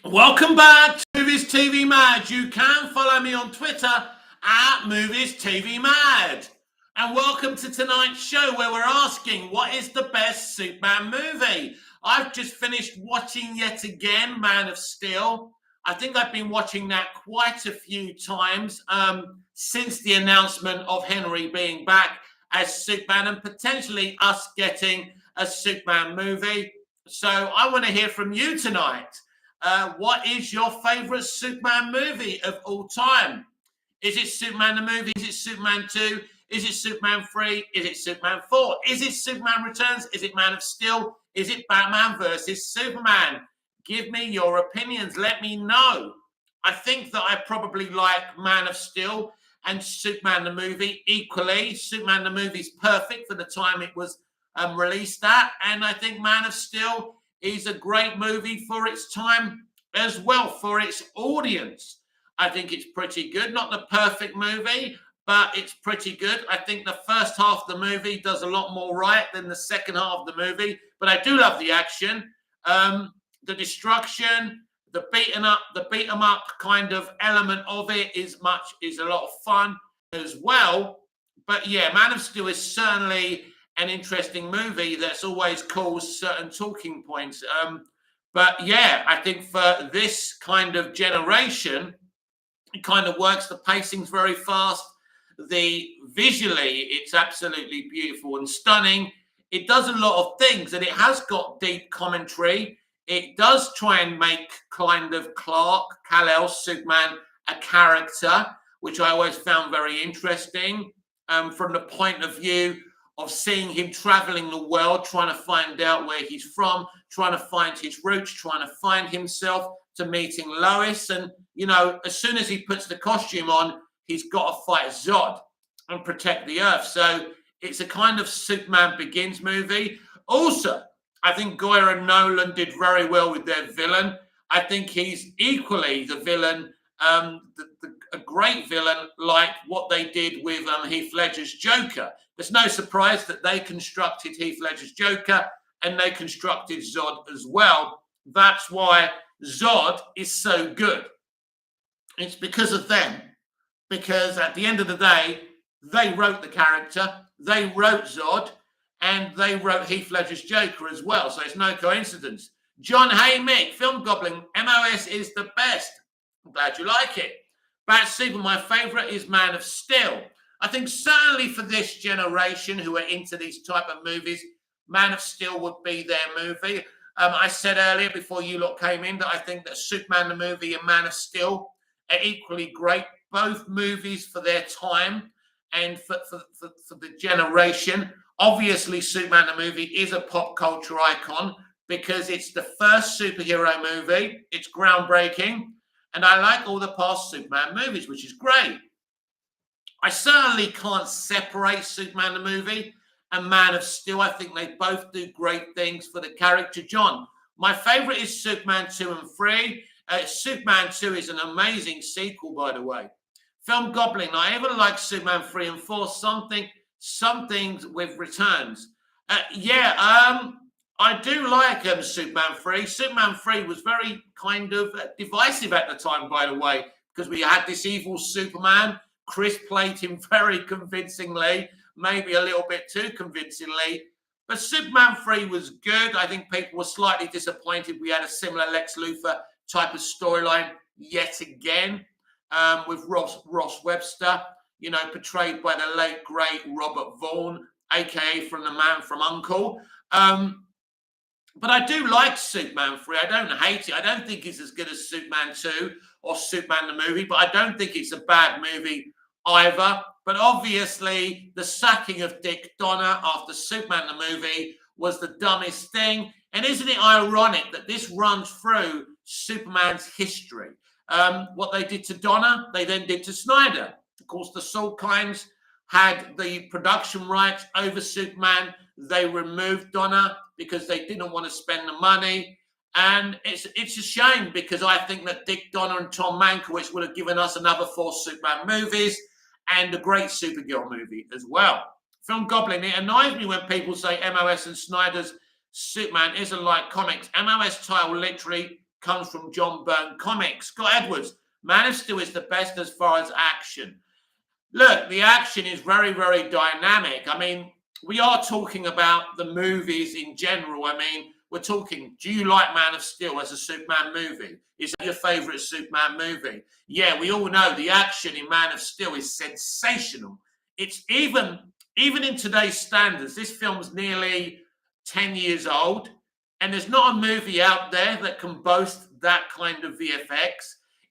Welcome back to Movies TV Mad. You can follow me on Twitter at Movies TV Mad. And welcome to tonight's show where we're asking, what is the best Superman movie? I've just finished watching yet again Man of Steel. I think I've been watching that quite a few times since the announcement of Henry being back as Superman and potentially us getting a Superman movie. So I want to hear from you tonight. What is your favorite Superman movie of all time? Is it Superman the movie? Is it Superman 2? Is it Superman 3? Is it Superman 4? Is it Superman Returns? Is it Man of Steel? Is it Batman versus Superman? Give me your opinions. Let me know. I think that I probably like Man of Steel and Superman the movie equally. Superman the movie is perfect for the time it was released at. And I think Man of Steel is a great movie for its time as well, for its audience. I think it's pretty good. Not the perfect movie, but it's pretty good. I think the first half of the movie does a lot more right than the second half of the movie. But I do love the action, the destruction, the beat 'em up kind of element of it is a lot of fun as well. But yeah, Man of Steel is certainly an interesting movie that's always caused certain talking points. But yeah, I think for this kind of generation, it kind of works. The pacing's very fast. Visually, it's absolutely beautiful and stunning. It does a lot of things, and it has got deep commentary. It does try and make kind of Clark, Kal-El, Superman, a character, which I always found very interesting from the point of view of seeing him traveling the world, trying to find out where he's from, trying to find his roots, trying to find himself, to meeting Lois. And, you know, as soon as he puts the costume on, he's got to fight Zod and protect the Earth. So it's a kind of Superman Begins movie. Also, I think Goyer and Nolan did very well with their villain. I think he's equally the villain, a great villain, like what they did with Heath Ledger's Joker. There's no surprise that they constructed Heath Ledger's Joker and they constructed Zod as well. That's why Zod is so good. It's because of them. Because at the end of the day, they wrote the character, they wrote Zod, and they wrote Heath Ledger's Joker as well. So it's no coincidence. John Haymick, Film Goblin, MOS is the best. I'm glad you like it. Bat Super, my favourite is Man of Steel. I think certainly for this generation who are into these type of movies, Man of Steel would be their movie. I said earlier before you lot came in that I think that Superman the movie and Man of Steel are equally great. Both movies for their time and for the generation. Obviously, Superman the movie is a pop culture icon because it's the first superhero movie. It's groundbreaking. And I like all the past Superman movies, which is great. I certainly can't separate Superman the movie and Man of Steel. I think they both do great things for the character. John, my favorite is Superman 2 and 3. Superman 2 is an amazing sequel, by the way. Film Goblin, I even like Superman 3 and 4. Some things with Returns. I do like Superman 3. Superman 3 was very kind of divisive at the time, by the way, because we had this evil Superman. Chris played him very convincingly, maybe a little bit too convincingly. But Superman 3 was good. I think people were slightly disappointed we had a similar Lex Luthor type of storyline yet again with Ross Webster, you know, portrayed by the late, great Robert Vaughn, a.k.a. from The Man from U.N.C.L.E. But I do like Superman 3. I don't hate it. I don't think it's as good as Superman 2 or Superman the movie, but I don't think it's a bad movie either. But obviously, the sacking of Dick Donner after Superman the movie was the dumbest thing. And isn't it ironic that this runs through Superman's history? What they did to Donner, they then did to Snyder. Of course, the Salkinds had the production rights over Superman. They removed Donner because they didn't want to spend the money. And it's a shame because I think that Dick Donner and Tom Mankiewicz would have given us another 4 Superman movies and a great Supergirl movie as well. Film Goblin, it annoys me when people say MOS and Snyder's Superman isn't like comics. MOS title literally comes from John Byrne Comics. Scott Edwards, Man of Steel is the best as far as action. Look, the action is very, very dynamic. I mean, we are talking about the movies in general. I mean, we're talking, do you like Man of Steel as a Superman movie? Is that your favorite Superman movie? Yeah, we all know the action in Man of Steel is sensational. It's even in today's standards, this film's nearly 10 years old, and there's not a movie out there that can boast that kind of VFX.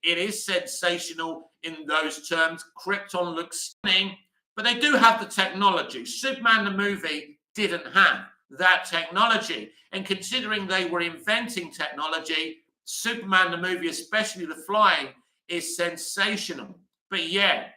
It is sensational in those terms. Krypton looks stunning, but they do have the technology. Superman the movie didn't have that technology. And considering they were inventing technology, Superman the movie, especially the flying, is sensational. But yeah,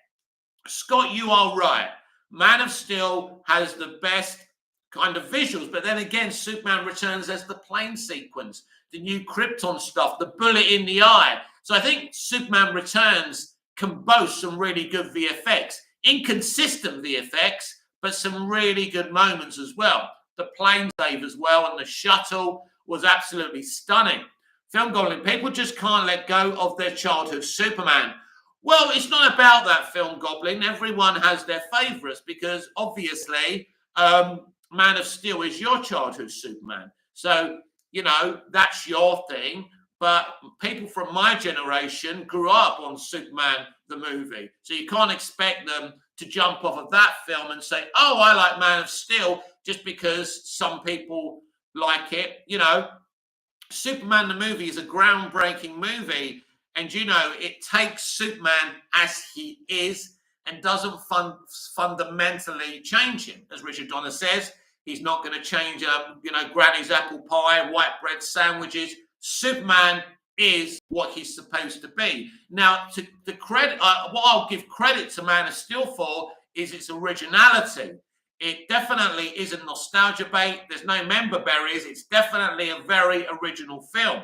Scott, you are right. Man of Steel has the best kind of visuals, but then again, Superman Returns as the plane sequence, the new Krypton stuff, the bullet in the eye. So I think Superman Returns can boast some really good VFX, inconsistent VFX, but some really good moments as well. The plane save as well, and the shuttle was absolutely stunning. Film Goblin, people just can't let go of their childhood Superman. Well, it's not about that, Film Goblin. Everyone has their favourites because obviously Man of Steel is your childhood Superman. So, you know, that's your thing. But people from my generation grew up on Superman, the movie. So you can't expect them to jump off of that film and say, oh, I like Man of Steel just because some people like it. You know, Superman, the movie is a groundbreaking movie. And, you know, it takes Superman as he is and doesn't fundamentally change him. As Richard Donner says, he's not going to change, you know, Granny's apple pie, white bread sandwiches. Superman is what he's supposed to be. Now, to the credit, what I'll give credit to Man of Steel for is its originality. It definitely isn't nostalgia bait. There's no member berries. It's definitely a very original film.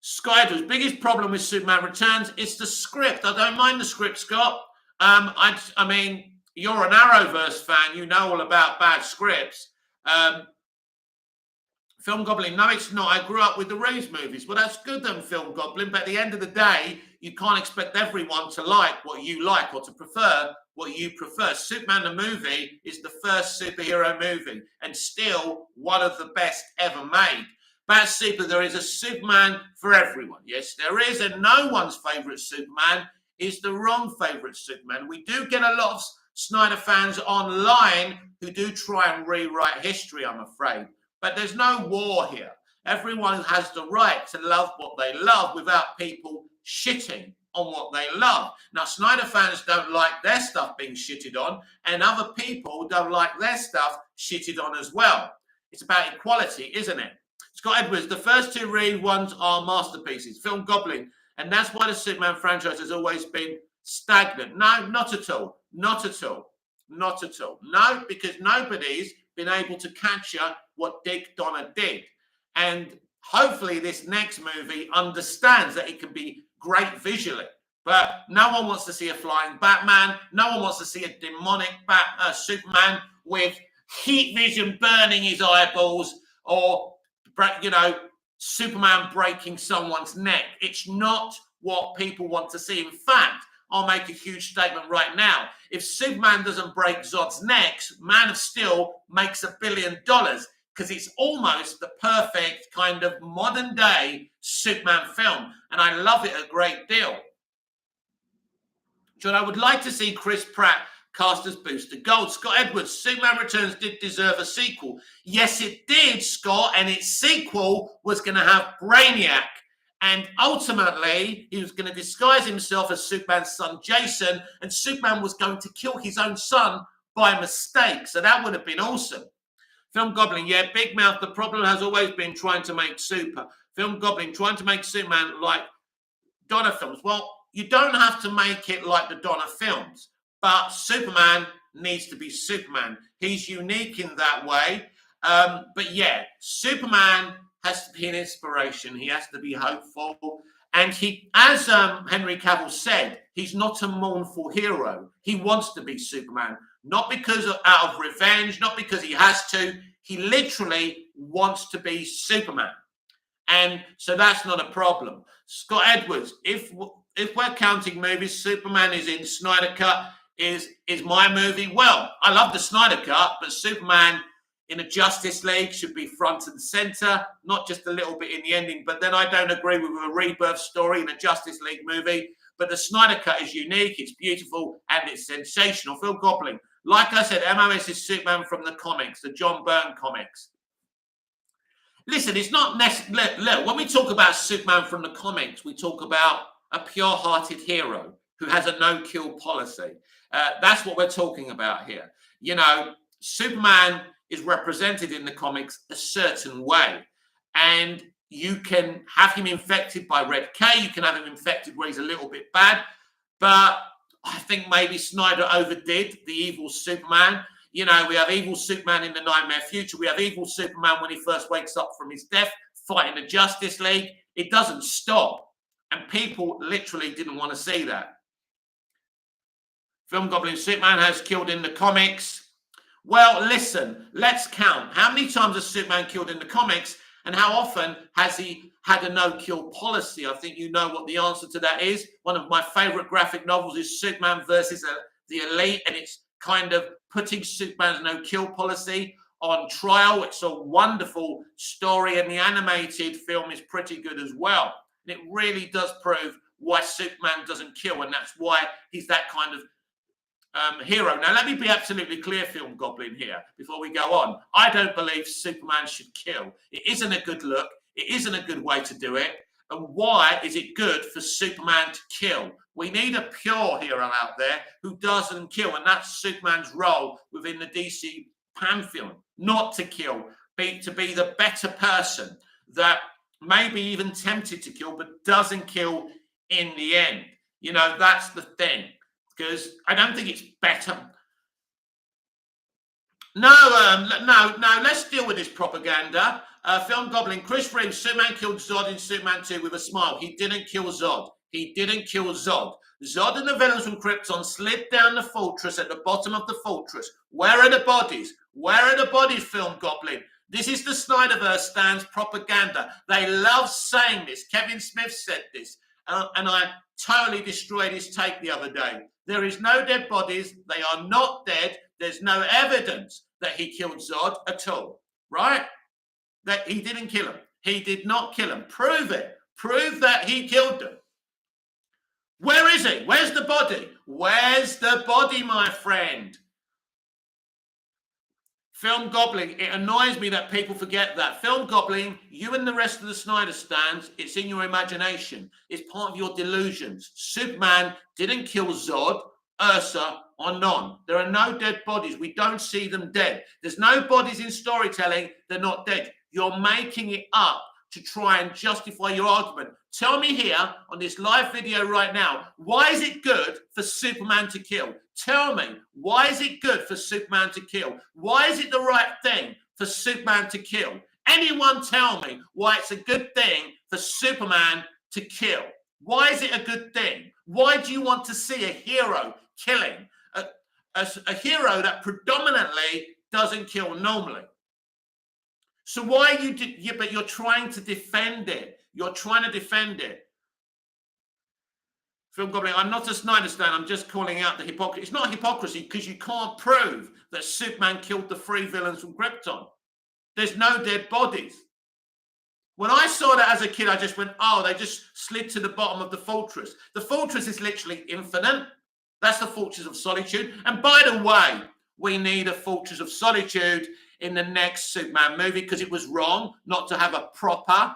Skyler's biggest problem with Superman Returns is the script. I don't mind the script, Scott. I mean, you're an Arrowverse fan. You know all about bad scripts. Film Goblin, no, it's not. I grew up with the Reeves movies. Well, that's good then, Film Goblin. But at the end of the day, you can't expect everyone to like what you like or to prefer what you prefer. Superman the movie is the first superhero movie and still one of the best ever made. Bat Super, there is a Superman for everyone. Yes, there is, and no one's favourite Superman is the wrong favourite Superman. We do get a lot of Snyder fans online who do try and rewrite history, I'm afraid. But there's no war here. Everyone has the right to love what they love without people shitting on what they love. Now, Snyder fans don't like their stuff being shitted on, and other people don't like their stuff shitted on as well. It's about equality, isn't it? Scott Edwards, the first two Reed ones are masterpieces. Film Goblin, and that's why the Superman franchise has always been stagnant. No, not at all. Not at all. Not at all. No, because nobody's been able to capture what Dick Donner did. And hopefully this next movie understands that it can be great visually. But no one wants to see a flying Batman. No one wants to see a demonic Superman with heat vision burning his eyeballs or, you know, Superman breaking someone's neck. It's not what people want to see. In fact, I'll make a huge statement right now. If Superman doesn't break Zod's necks, Man of Steel makes $1 billion because it's almost the perfect kind of modern day Superman film. And I love it a great deal. John, I would like to see Chris Pratt cast as Booster Gold. Scott Edwards, Superman Returns did deserve a sequel. Yes, it did, Scott, and its sequel was going to have Brainiac. And ultimately, he was going to disguise himself as Superman's son, Jason, and Superman was going to kill his own son by mistake. So that would have been awesome. Film Goblin, yeah, Big Mouth, the problem has always been trying to make Film Goblin, trying to make Superman like Donner films. Well, you don't have to make it like the Donner films, but Superman needs to be Superman. He's unique in that way. But yeah, Superman has to be an inspiration. He has to be hopeful. And he, as Henry Cavill said, he's not a mournful hero. He wants to be Superman, not because out of revenge, not because he has to. He literally wants to be Superman. And so that's not a problem. Scott Edwards, if we're counting movies, Superman is in Snyder Cut, is my movie. Well, I love the Snyder Cut, but Superman in a Justice League should be front and center, not just a little bit in the ending. But then I don't agree with a rebirth story in a Justice League movie. But the Snyder Cut is unique, it's beautiful, and it's sensational. Phil Goblin, like I said, MOS is Superman from the comics, the John Byrne comics. Listen, it's not necessary. Look, when we talk about Superman from the comics, we talk about a pure-hearted hero who has a no-kill policy. That's what we're talking about here. You know, Superman is represented in the comics a certain way. And you can have him infected by Red K. You can have him infected where he's a little bit bad. But I think maybe Snyder overdid the evil Superman. You know, we have evil Superman in the Nightmare Future. We have evil Superman when he first wakes up from his death, fighting the Justice League. It doesn't stop. And people literally didn't want to see that. Film Goblin, Superman has killed in the comics. Well, listen, let's count. How many times has Superman killed in the comics? And how often has he had a no-kill policy? I think you know what the answer to that is. One of my favorite graphic novels is Superman versus the Elite, and it's kind of putting Superman's no-kill policy on trial. It's a wonderful story, and the animated film is pretty good as well. And it really does prove why Superman doesn't kill, and that's why he's that kind of hero. Now, let me be absolutely clear, Film Goblin, here, before we go on. I don't believe Superman should kill. It isn't a good look. It isn't a good way to do it. And why is it good for Superman to kill? We need a pure hero out there who doesn't kill, and that's Superman's role within the DC pantheon. Not to kill, to be the better person that may be even tempted to kill, but doesn't kill in the end. You know, that's the thing. Because I don't think it's better. No, let's deal with this propaganda. Film Goblin, Chris Reeves, Superman killed Zod in Superman 2 with a smile. He didn't kill Zod. He didn't kill Zod. Zod and the villains from Krypton slid down the fortress at the bottom of the fortress. Where are the bodies? Where are the bodies, Film Goblin? This is the Snyderverse stands propaganda. They love saying this. Kevin Smith said this. And I totally destroyed his take the other day. There is no dead bodies. They are not dead. There's no evidence that he killed Zod at all, right? That he didn't kill him. He did not kill him. Prove it. Prove that he killed them. Where is he? Where's the body? Where's the body, my friend? Film Goblin, it annoys me that people forget that. Film Goblin, you and the rest of the Snyder stands, it's in your imagination. It's part of your delusions. Superman didn't kill Zod, Ursa, or Non. There are no dead bodies. We don't see them dead. There's no bodies in storytelling. They're not dead. You're making it up to try and justify your argument. Tell me here on this live video right now, why is it good for Superman to kill? Tell me, why is it good for Superman to kill? Why is it the right thing for Superman to kill? Anyone tell me why it's a good thing for Superman to kill? Why is it a good thing? Why do you want to see a hero killing? A hero that predominantly doesn't kill normally. So why are you, but you're trying to defend it. You're trying to defend it. Film Goblin, I'm not a Snyder stan. I'm just calling out the hypocrisy. It's not hypocrisy because you can't prove that Superman killed the 3 villains from Krypton. There's no dead bodies. When I saw that as a kid, I just went, oh, they just slid to the bottom of the fortress. The fortress is literally infinite. That's the Fortress of Solitude. And by the way, we need a Fortress of Solitude in the next Superman movie because it was wrong not to have a proper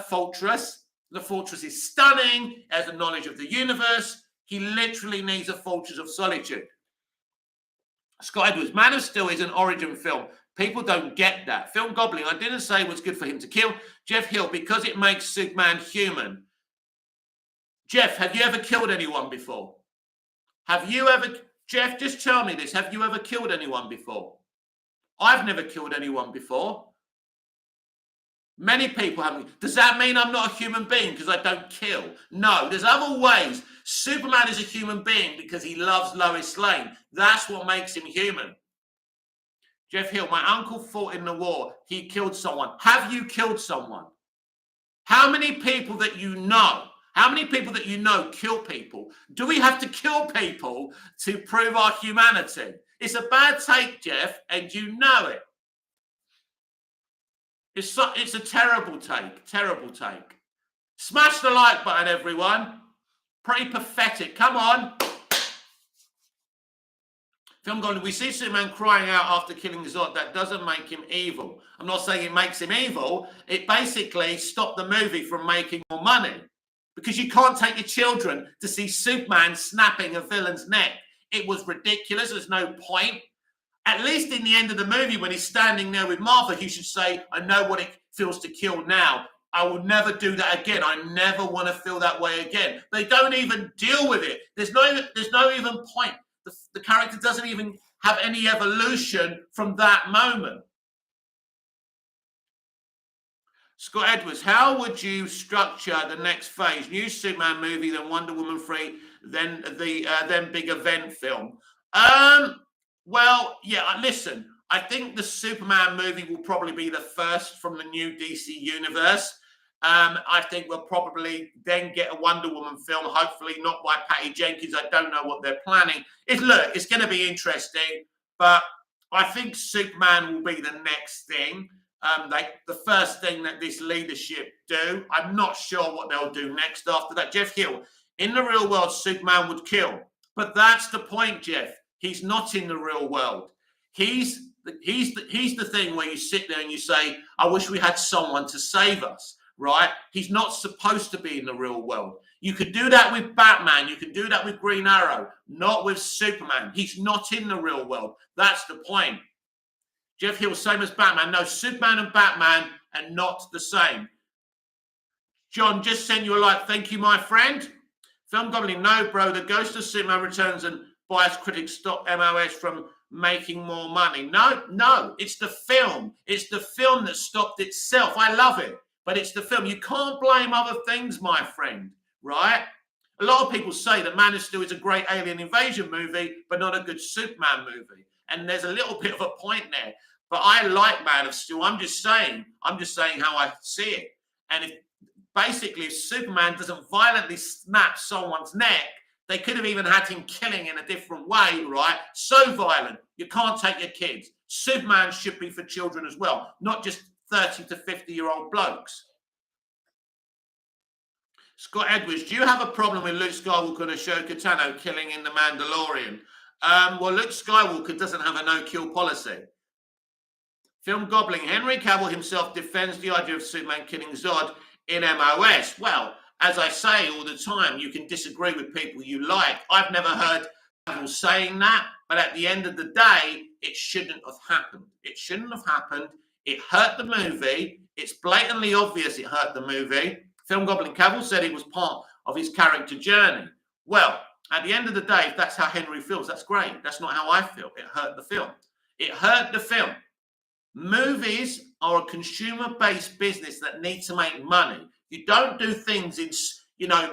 fortress. The fortress is stunning, has a knowledge of the universe. He literally needs a Fortress of Solitude. Scott Edwards, Man of Steel is an origin film. People don't get that. Film Goblin, I didn't say it was good for him to kill. Jeff Hill, because it makes Superman human. Jeff, have you ever killed anyone before? Have you ever, Jeff, just tell me this. Have you ever killed anyone before? I've never killed anyone before. Many people haven't. Does that mean I'm not a human being because I don't kill? No, there's other ways. Superman is a human being because he loves Lois Lane. That's what makes him human. Jeff Hill, my uncle fought in the war. He killed someone. Have you killed someone? How many people that you know? How many people that you know kill people? Do we have to kill people to prove our humanity? It's a bad take, Jeff, and you know it. It's a terrible take, terrible take. Smash the like button, everyone. Pretty pathetic. Come on. Film Golden, we see Superman crying out after killing Zod. That doesn't make him evil. I'm not saying it makes him evil. It basically stopped the movie from making more money. Because you can't take your children to see Superman snapping a villain's neck. It was ridiculous. There's no point. At least in the end of the movie, when he's standing there with Martha, he should say, I know what it feels to kill now. I will never do that again. I never want to feel that way again. They don't even deal with it. There's no even point. The character doesn't even have any evolution from that moment. Scott Edwards, how would you structure the next phase? New Superman movie, then Wonder Woman 3, then then big event film. Well, yeah, listen, I think the Superman movie will probably be the first from the new DC universe. I think we'll probably then get a Wonder Woman film, hopefully not by Patty Jenkins. I don't know what they're planning. It's going to be interesting, but I think Superman will be the next thing. The first thing that this leadership do. I'm not sure what they'll do next after that. Jeff Hill, in the real world, Superman would kill. But that's the point, Jeff. He's not in the real world. He's the thing where you sit there and you say, I wish we had someone to save us, right? He's not supposed to be in the real world. You could do that with Batman. You can do that with Green Arrow, not with Superman. He's not in the real world. That's the point. Jeff Hill, same as Batman. No, Superman and Batman are not the same. John, just send you a like. Thank you, my friend. Film Goblin, no, bro. The Ghost of Superman Returns and biased critics stop MOS from making more money. No, it's the film. It's the film that stopped itself. I love it, but it's the film. You can't blame other things, my friend, right? A lot of people say that Man of Steel is a great alien invasion movie, but not a good Superman movie. And there's a little bit of a point there. But I like Man of Steel. I'm just saying how I see it. And if Superman doesn't violently snap someone's neck, they could have even had him killing in a different way, right? So violent. You can't take your kids. Superman should be for children as well, not just 30 to 50-year-old blokes. Scott Edwards, do you have a problem with Luke Skywalker and Ahsoka Tano killing in The Mandalorian? Well, Luke Skywalker doesn't have a no-kill policy. Film Gobbling, Henry Cavill himself defends the idea of Superman killing Zod in MOS. Well, as I say all the time, you can disagree with people you like. I've never heard Cavill saying that, but at the end of the day, it shouldn't have happened. It shouldn't have happened. It hurt the movie. It's blatantly obvious it hurt the movie. Film Goblin, Cavill said it was part of his character journey. Well, at the end of the day, if that's how Henry feels, that's great. That's not how I feel. It hurt the film. It hurt the film. Movies are a consumer-based business that needs to make money. You don't do things in,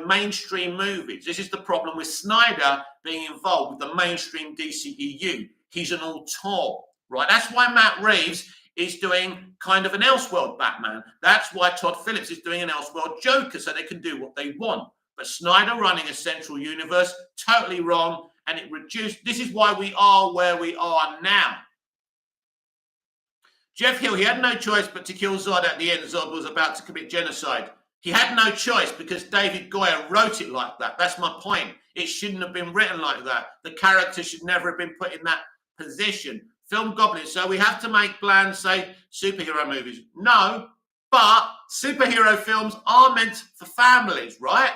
mainstream movies. This is the problem with Snyder being involved with the mainstream DCEU. He's an auteur, right? That's why Matt Reeves is doing kind of an Elseworld Batman. That's why Todd Phillips is doing an Elseworld Joker, so they can do what they want. But Snyder running a central universe, totally wrong, and it reduced. This is why we are where we are now. Jeff Hill, he had no choice but to kill Zod at the end. Zod was about to commit genocide. He had no choice because David Goyer wrote it like that. That's my point. It shouldn't have been written like that. The character should never have been put in that position. Film Goblin, so we have to make bland, say, superhero movies. No, but superhero films are meant for families, right?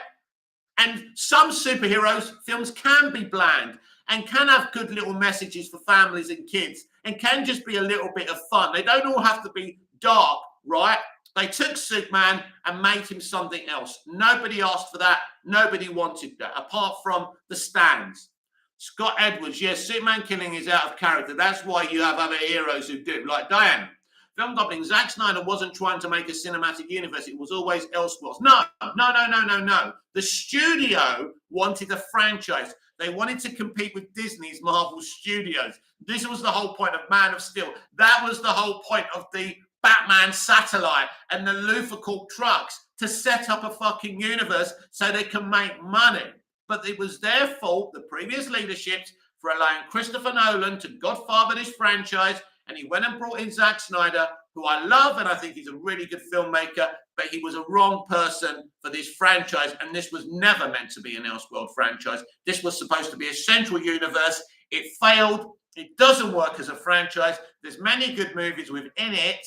And some superheroes films can be bland and can have good little messages for families and kids and can just be a little bit of fun. They don't all have to be dark, right? They took Superman and made him something else. Nobody asked for that. Nobody wanted that, apart from the stands. Scott Edwards, yes, Superman killing is out of character. That's why you have other heroes who do it, like Diana. Film Goblin, Zack Snyder wasn't trying to make a cinematic universe. It was always Elseworlds. No. The studio wanted a franchise. They wanted to compete with Disney's Marvel Studios. This was the whole point of Man of Steel. That was the whole point of the Batman satellite and the Luthor trucks, to set up a fucking universe so they can make money. But it was their fault, the previous leaderships, for allowing Christopher Nolan to godfather this franchise, and he went and brought in Zack Snyder, who I love, and I think he's a really good filmmaker, but he was a wrong person for this franchise, and this was never meant to be an Elseworld franchise. This was supposed to be a central universe. It failed. It doesn't work as a franchise. There's many good movies within it,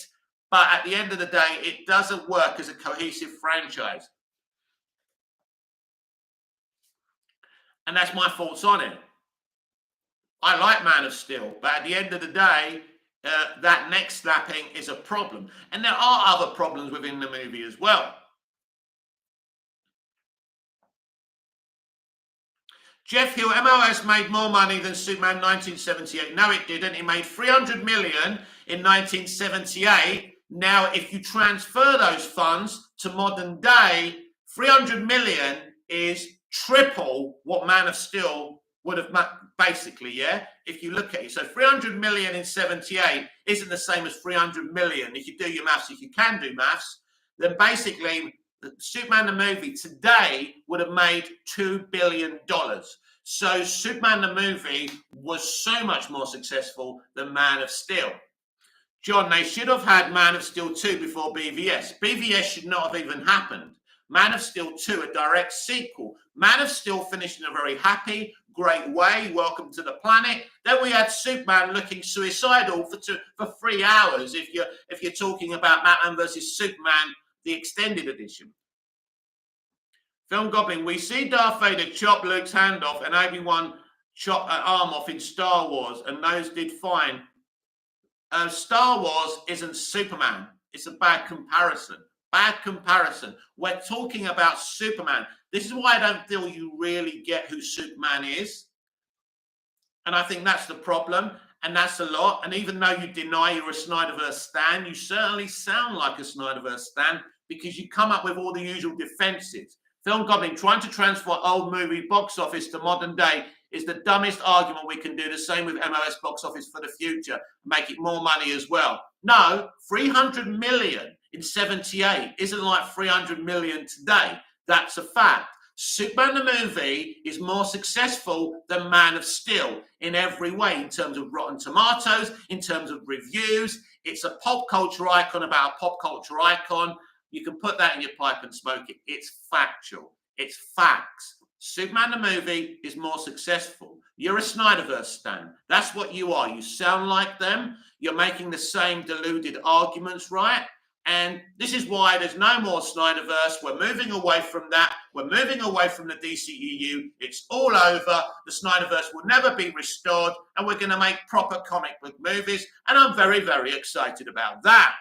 but at the end of the day, it doesn't work as a cohesive franchise. And that's my thoughts on it. I like Man of Steel, but at the end of the day, that neck snapping is a problem. And there are other problems within the movie as well. Jeff Hill, MOS made more money than Superman 1978. No, it didn't. It made 300 million in 1978. Now, if you transfer those funds to modern day, 300 million is triple what Man of Steel would have basically, yeah, if you look at it. So 300 million in 78 isn't the same as 300 million. If you do your maths, if you can do maths, then basically Superman the movie today would have made $2 billion. So Superman the movie was so much more successful than Man of Steel. John, they should have had Man of Steel 2 before BVS. BVS should not have even happened. Man of Steel 2, a direct sequel. Man of Steel finished in a very happy, great way. Welcome to the planet. Then we had Superman looking suicidal for 3 hours. If you're talking about Batman versus Superman, the extended edition. Film Goblin, we see Darth Vader chop Luke's hand off and Obi-Wan chop an arm off in Star Wars, and those did fine. Star Wars isn't Superman. It's a bad comparison. Bad comparison. We're talking about Superman. This is why I don't feel you really get who Superman is. And I think that's the problem. And that's a lot. And even though you deny you're a Snyderverse stan, you certainly sound like a Snyderverse stan, because you come up with all the usual defenses. Film Goblin, trying to transfer old movie box office to modern day is the dumbest argument we can do. The same with MOS box office for the future, make it more money as well. No, 300 million in 78 isn't like 300 million today. That's a fact. Superman the movie is more successful than Man of Steel in every way, in terms of Rotten Tomatoes, in terms of reviews. It's a pop culture icon about a pop culture icon. You can put that in your pipe and smoke it. It's factual. It's facts. Superman the movie is more successful. You're a Snyderverse stan. That's what you are. You sound like them. You're making the same deluded arguments, right? And this is why there's no more Snyderverse. We're moving away from that. We're moving away from the DCEU. It's all over. The Snyderverse will never be restored, and we're going to make proper comic book movies. And I'm very, very excited about that.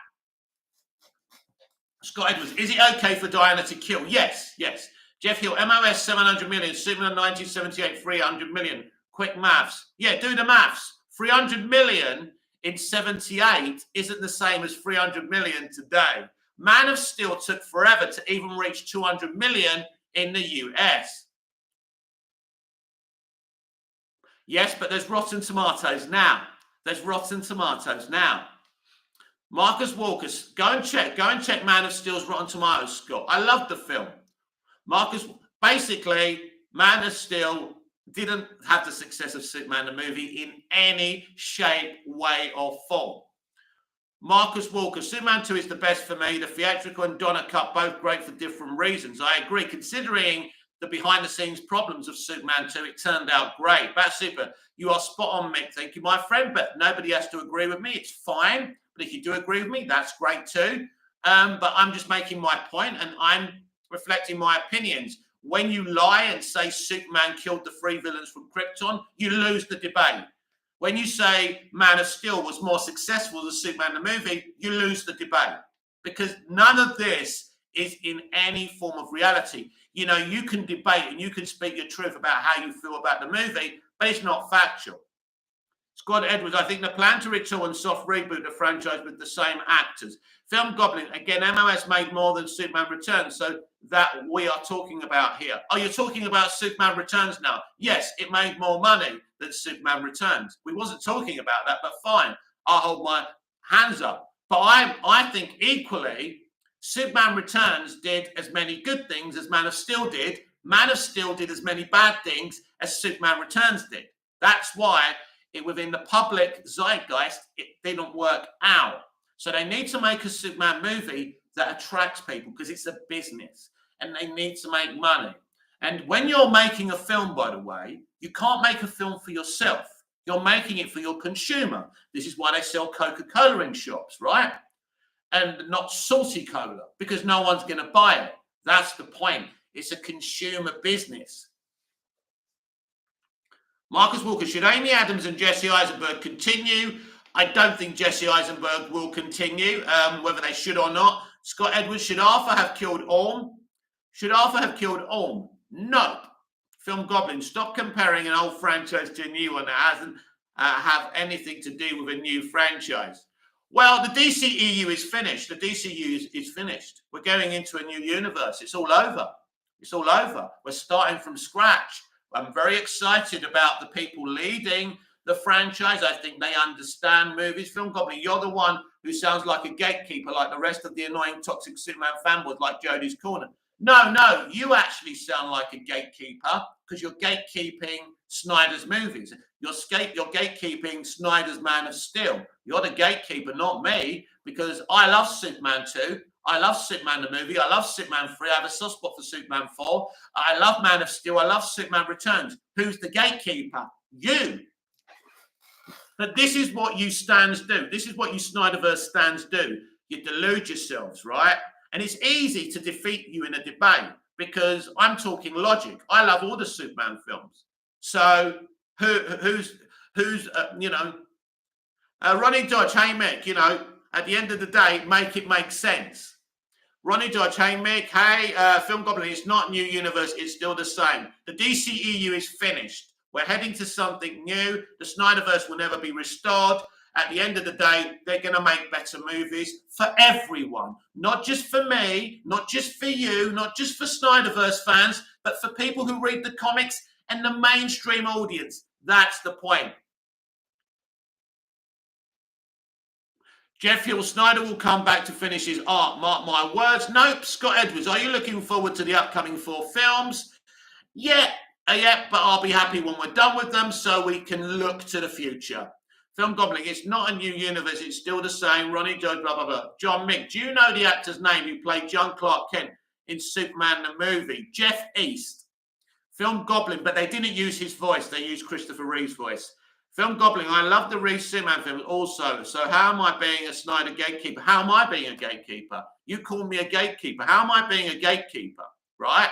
Scott Edwards, is it okay for Diana to kill? Yes, yes. Jeff Hill, MOS 700 million, Superman 1978, 300 million. Quick maths. Yeah, do the maths. 300 million in 78 isn't the same as 300 million today. Man of Steel took forever to even reach 200 million in the US. Yes, but there's Rotten Tomatoes now. There's Rotten Tomatoes now. Marcus Walker, go and check Man of Steel's Rotten Tomatoes score. I love the film. Marcus, basically, Man of Steel didn't have the success of Superman the movie in any shape, way, or form. Marcus Walker, Superman 2 is the best for me. The theatrical and Donner cut, both great for different reasons. I agree. Considering the behind-the-scenes problems of Superman 2, it turned out great. That's super. You are spot on, Mick. Thank you, my friend. But nobody has to agree with me. It's fine. But if you do agree with me, that's great too. But I'm just making my point, and I'm reflecting my opinions. When you lie and say Superman killed the 3 villains from Krypton, you lose the debate. When you say Man of Steel was more successful than Superman the movie, you lose the debate. Because none of this is in any form of reality. You know, you can debate and you can speak your truth about how you feel about the movie, but it's not factual. Scott Edwards, I think the plan to retool and soft reboot the franchise with the same actors. Film Goblin, again, MOS made more than Superman Returns, so that we are talking about here. Oh, you're talking about Superman Returns now? Yes, it made more money than Superman Returns. We wasn't talking about that, but fine. I'll hold my hands up. But I think equally, Superman Returns did as many good things as Man of Steel did. Man of Steel did as many bad things as Superman Returns did. That's why within the public zeitgeist, it didn't work out. So they need to make a Superman movie that attracts people because it's a business and they need to make money. And when you're making a film, by the way, you can't make a film for yourself. You're making it for your consumer. This is why they sell Coca-Cola in shops, right? And not salty cola because no one's going to buy it. That's the point. It's a consumer business. Marcus Walker, should Amy Adams and Jesse Eisenberg continue? I don't think Jesse Eisenberg will continue, whether they should or not. Scott Edwards, should Arthur have killed Orm? Should Arthur have killed Orm? No. Film Goblin, stop comparing an old franchise to a new one that hasn't have anything to do with a new franchise. Well, the DCEU is finished. The DCU is finished. We're going into a new universe. It's all over. It's all over. We're starting from scratch. I'm very excited about the people leading the franchise. I think they understand movies. Film Goblin, you're the one who sounds like a gatekeeper, like the rest of the annoying toxic Superman fanboys like Jodie's Corner. No, you actually sound like a gatekeeper because you're gatekeeping Snyder's movies. You're gatekeeping Snyder's Man of Steel. You're the gatekeeper, not me, because I love Superman 2. I love Superman the movie. I love Superman 3. I have a soft spot for Superman 4. I love Man of Steel. I love Superman Returns. Who's the gatekeeper? You. But this is what you stands do. This is what you Snyderverse stands do. You delude yourselves, right? And it's easy to defeat you in a debate because I'm talking logic. I love all the Superman films. So who's Ronnie Dodge, hey Mick, at the end of the day, make it make sense. Ronnie Dodge, hey Mick, hey Film Goblin, it's not new universe, it's still the same. The DCEU is finished. We're heading to something new. The Snyderverse will never be restored. At the end of the day, they're going to make better movies for everyone. Not just for me, not just for you, not just for Snyderverse fans, but for people who read the comics and the mainstream audience. That's the point. Jeff Hill, Snyder will come back to finish his art. Mark my words. Nope. Scott Edwards, are you looking forward to the upcoming 4 films? Yeah, but I'll be happy when we're done with them so we can look to the future. Film Goblin, it's not a new universe. It's still the same. Ronnie Joe, blah, blah, blah. John Mick, do you know the actor's name who played John Clark Kent in Superman the movie? Jeff East. Film Goblin, but they didn't use his voice. They used Christopher Reeve's voice. Film Goblin, I love the Reeve Superman film also. So how am I being a Snyder gatekeeper? How am I being a gatekeeper? You call me a gatekeeper. How am I being a gatekeeper? Right?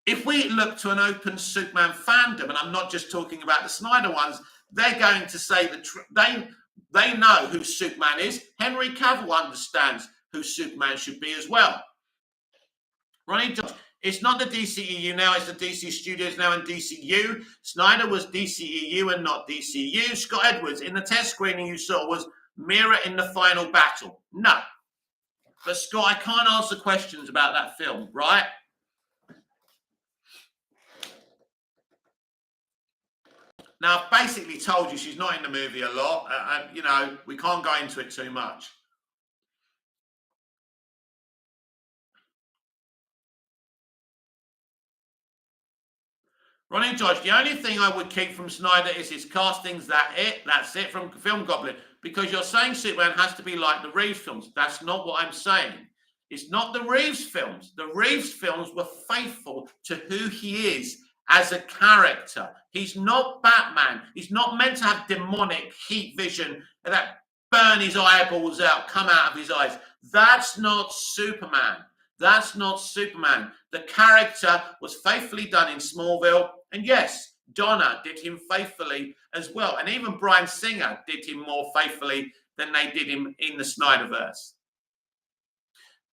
If we look to an open Superman fandom, and I'm not just talking about the Snyder ones, they're going to say they know who Superman is. Henry Cavill understands who Superman should be as well. Ronnie Jones, it's not the DCEU now, it's the DC Studios now and DCU. Snyder was DCEU and not DCU. Scott Edwards, in the test screening you saw, was Mira in the final battle. No. But Scott, I can't answer questions about that film, right? Now, I've basically told you she's not in the movie a lot. We can't go into it too much. Ronnie George, the only thing I would keep from Snyder is his castings. That's it from Film Goblin. Because you're saying Superman has to be like the Reeves films. That's not what I'm saying. It's not the Reeves films. The Reeves films were faithful to who he is as a character. He's not Batman. He's not meant to have demonic heat vision that burn his eyeballs out, come out of his eyes. That's not Superman. That's not Superman. The character was faithfully done in Smallville. And yes, Donna did him faithfully as well. And even Bryan Singer did him more faithfully than they did him in the Snyderverse.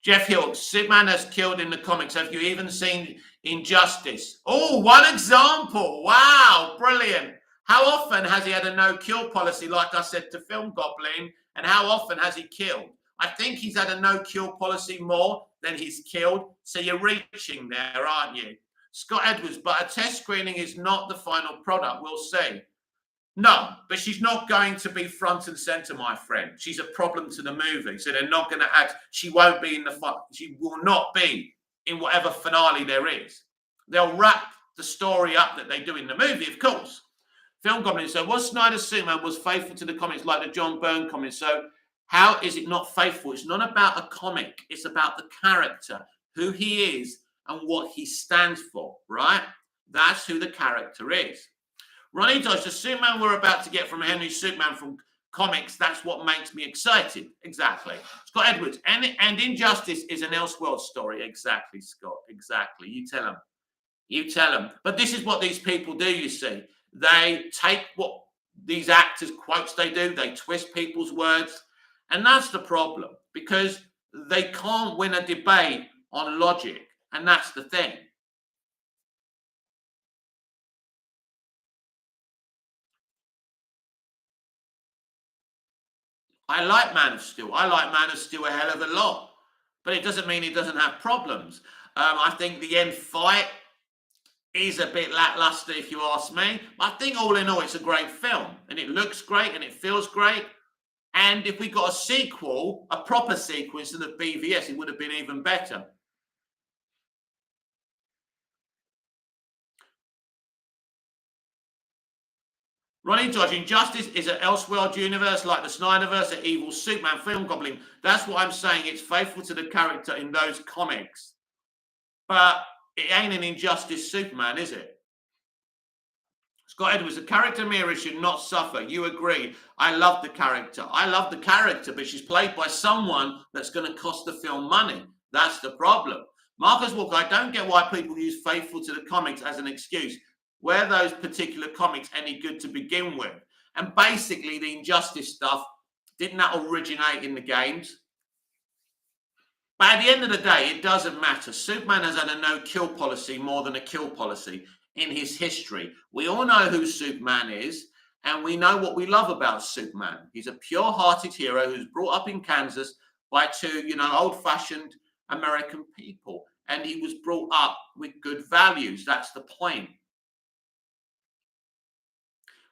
Jeff Hill, Superman has killed in the comics. Have you even seen Injustice? Oh, one example. Wow, brilliant. How often has he had a no-kill policy, like I said to Film Goblin, and how often has he killed? I think he's had a no-kill policy more than he's killed, so you're reaching there, aren't you? Scott Edwards, but a test screening is not the final product, we'll see. No, but she's not going to be front and center, my friend. She's a problem to the movie, so they're not going to act. She won't be in she will not be in whatever finale there is. They'll wrap the story up that they do in the movie, of course. Film Goblin, so was Snyder's Superman was faithful to the comics like the John Byrne comics? So how is it not faithful? It's not about a comic. It's about the character, who he is and what he stands for, right? That's who the character is. Ronnie Dodge, the Superman we're about to get from Henry Superman from comics, that's what makes me excited. Exactly. Scott Edwards, and Injustice is an Elseworld story. Exactly, Scott. Exactly. You tell them. You tell them. But this is what these people do, you see. They take what these actors' quotes they do, they twist people's words, and that's the problem, because they can't win a debate on logic, and that's the thing. I like Man of Steel. I like Man of Steel a hell of a lot, but it doesn't mean he doesn't have problems. I think the end fight is a bit lackluster, if you ask me. I think all in all, it's a great film, and it looks great, and it feels great. And if we got a sequel, a proper sequel instead of BVS, it would have been even better. Ronnie Dodge, Injustice is an Elseworld universe like the Snyderverse, an evil Superman, Film Goblin. That's what I'm saying. It's faithful to the character in those comics. But it ain't an Injustice Superman, is it? Scott Edwards, the character Mira should not suffer. You agree. I love the character. I love the character, but she's played by someone that's going to cost the film money. That's the problem. Marcus Walker, I don't get why people use faithful to the comics as an excuse. Were those particular comics any good to begin with? And basically, the Injustice stuff, didn't that originate in the games? But at the end of the day, it doesn't matter. Superman has had a no-kill policy more than a kill policy in his history. We all know who Superman is, and we know what we love about Superman. He's a pure-hearted hero who's brought up in Kansas by two, old-fashioned American people. And he was brought up with good values. That's the point.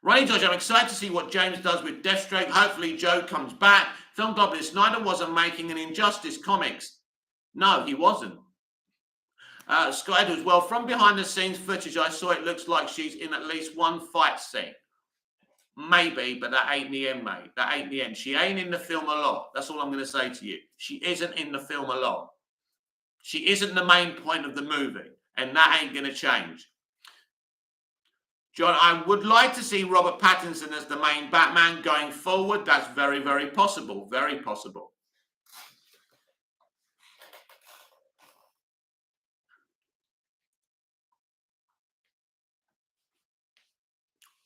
Ronnie Dodge, I'm excited to see what James does with Deathstroke. Hopefully Joe comes back. Film Goblin, Snyder wasn't making an Injustice comics. No, he wasn't. Scott Edwards, well, from behind the scenes footage I saw, it looks like she's in at least one fight scene. Maybe, but that ain't the end, mate. That ain't the end. She ain't in the film a lot. That's all I'm going to say to you. She isn't in the film a lot. She isn't the main point of the movie, and that ain't going to change. John, I would like to see Robert Pattinson as the main Batman going forward. That's very, very possible. Very possible.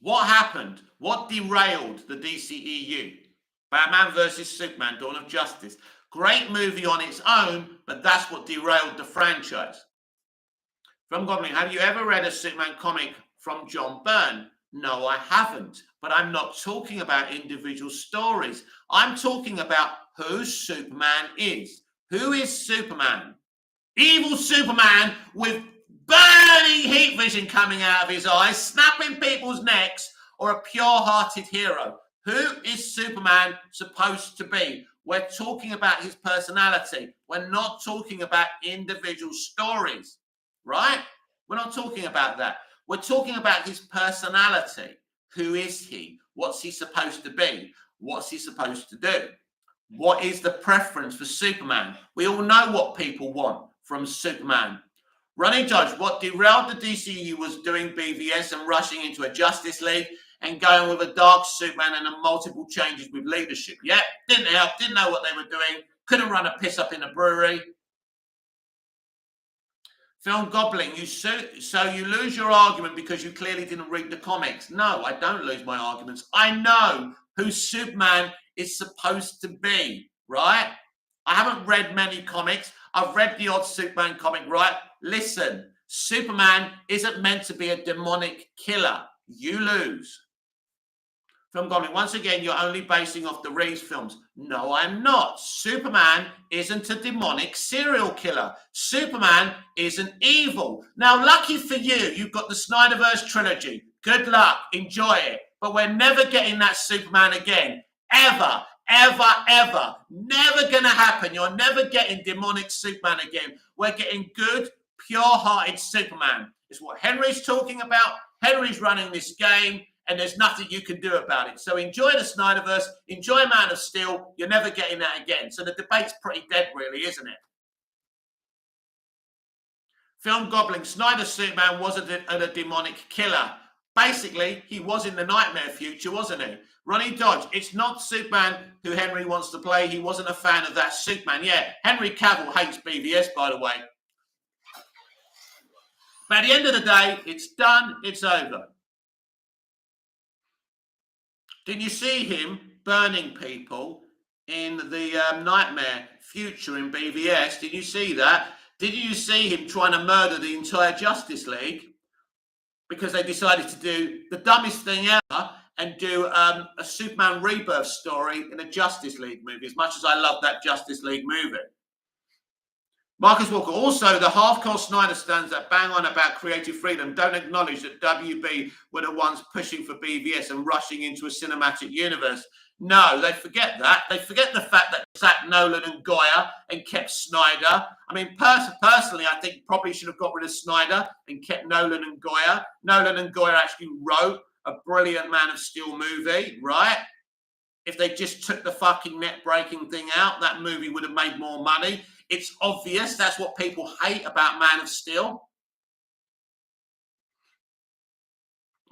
What happened? What derailed the DCEU? Batman versus Superman, Dawn of Justice. Great movie on its own, but that's what derailed the franchise. From Goblin, have you ever read a Superman comic from John Byrne? No, I haven't. But I'm not talking about individual stories. I'm talking about who Superman is. Who is Superman? Evil Superman with burning heat vision coming out of his eyes, snapping people's necks, or a pure-hearted hero? Who is Superman supposed to be? We're talking about his personality. We're not talking about individual stories, right? We're not talking about that. We're talking about his personality. Who is he? What's he supposed to be? What's he supposed to do? What is the preference for Superman? We all know what people want from Superman. Ronnie Dodge, what derailed the DCU was doing BVS and rushing into a Justice League and going with a dark Superman and multiple changes with leadership. Yeah, didn't help, didn't know what they were doing, couldn't run a piss up in a brewery. Film Goblin, so you lose your argument because you clearly didn't read the comics. No, I don't lose my arguments. I know who Superman is supposed to be, right? I haven't read many comics. I've read the odd Superman comic, right? Listen, Superman isn't meant to be a demonic killer. You lose. Film Goblin, once again, you're only basing off the Reeves films. No, I'm not. Superman isn't a demonic serial killer. Superman isn't evil. Now, lucky for you, you've got the Snyderverse trilogy. Good luck. Enjoy it. But we're never getting that Superman again. Ever. Ever, ever. Never going to happen. You're never getting demonic Superman again. We're getting good, pure-hearted Superman. It's what Henry's talking about. Henry's running this game. And there's nothing you can do about it. So enjoy the Snyderverse, enjoy Man of Steel. You're never getting that again. So the debate's pretty dead, really, isn't it? Film Goblin, Snyder's Superman wasn't a demonic killer. Basically, he was in the nightmare future, wasn't he? Ronnie Dodge, it's not Superman who Henry wants to play. He wasn't a fan of that Superman. Yeah, Henry Cavill hates BVS, by the way. But at the end of the day, it's done, it's over. Did you see him burning people in the Nightmare Future in BVS? Did you see that? Did you see him trying to murder the entire Justice League? Because they decided to do the dumbest thing ever and do a Superman Rebirth story in a Justice League movie, as much as I love that Justice League movie. Marcus Walker, also the half-core Snyder stands that bang on about creative freedom don't acknowledge that WB were the ones pushing for BVS and rushing into a cinematic universe. No, they forget that. They forget the fact that Zack Nolan and Goyer and kept Snyder. I mean, personally, I think probably should have got rid of Snyder and kept Nolan and Goyer. Nolan and Goyer actually wrote a brilliant Man of Steel movie, right? If they just took the fucking net-breaking thing out, that movie would have made more money. It's obvious. That's what people hate about Man of Steel.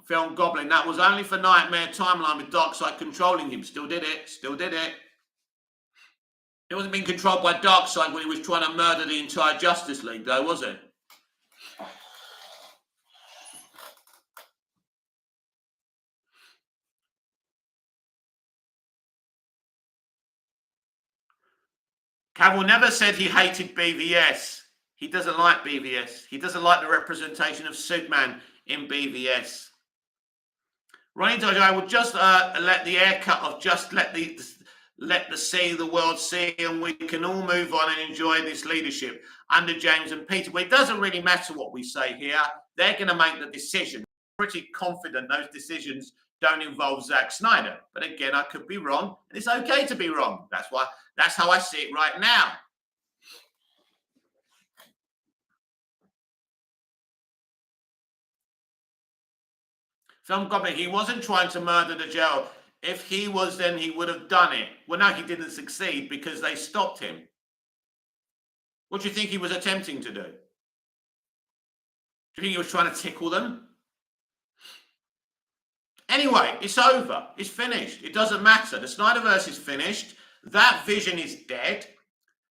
Film Goblin, that was only for Nightmare Timeline with Darkseid controlling him. Still did it. Still did it. It wasn't being controlled by Darkseid when he was trying to murder the entire Justice League, though, was it? Cavill never said he hated BVS. He doesn't like BVS. He doesn't like the representation of Superman in BVS. Ronnie Dodge, I would just let the air cut off, just let the world see, and we can all move on and enjoy this leadership under James and Peter. But it doesn't really matter what we say here. They're going to make the decision. I'm pretty confident those decisions don't involve Zack Snyder. But again, I could be wrong, and it's okay to be wrong. That's how I see it right now. Film Goblin, he wasn't trying to murder the jail. If he was, then he would have done it. Well, no, he didn't succeed because they stopped him. What do you think he was attempting to do? Do you think he was trying to tickle them? Anyway, it's over. It's finished. It doesn't matter. The Snyderverse is finished. That vision is dead.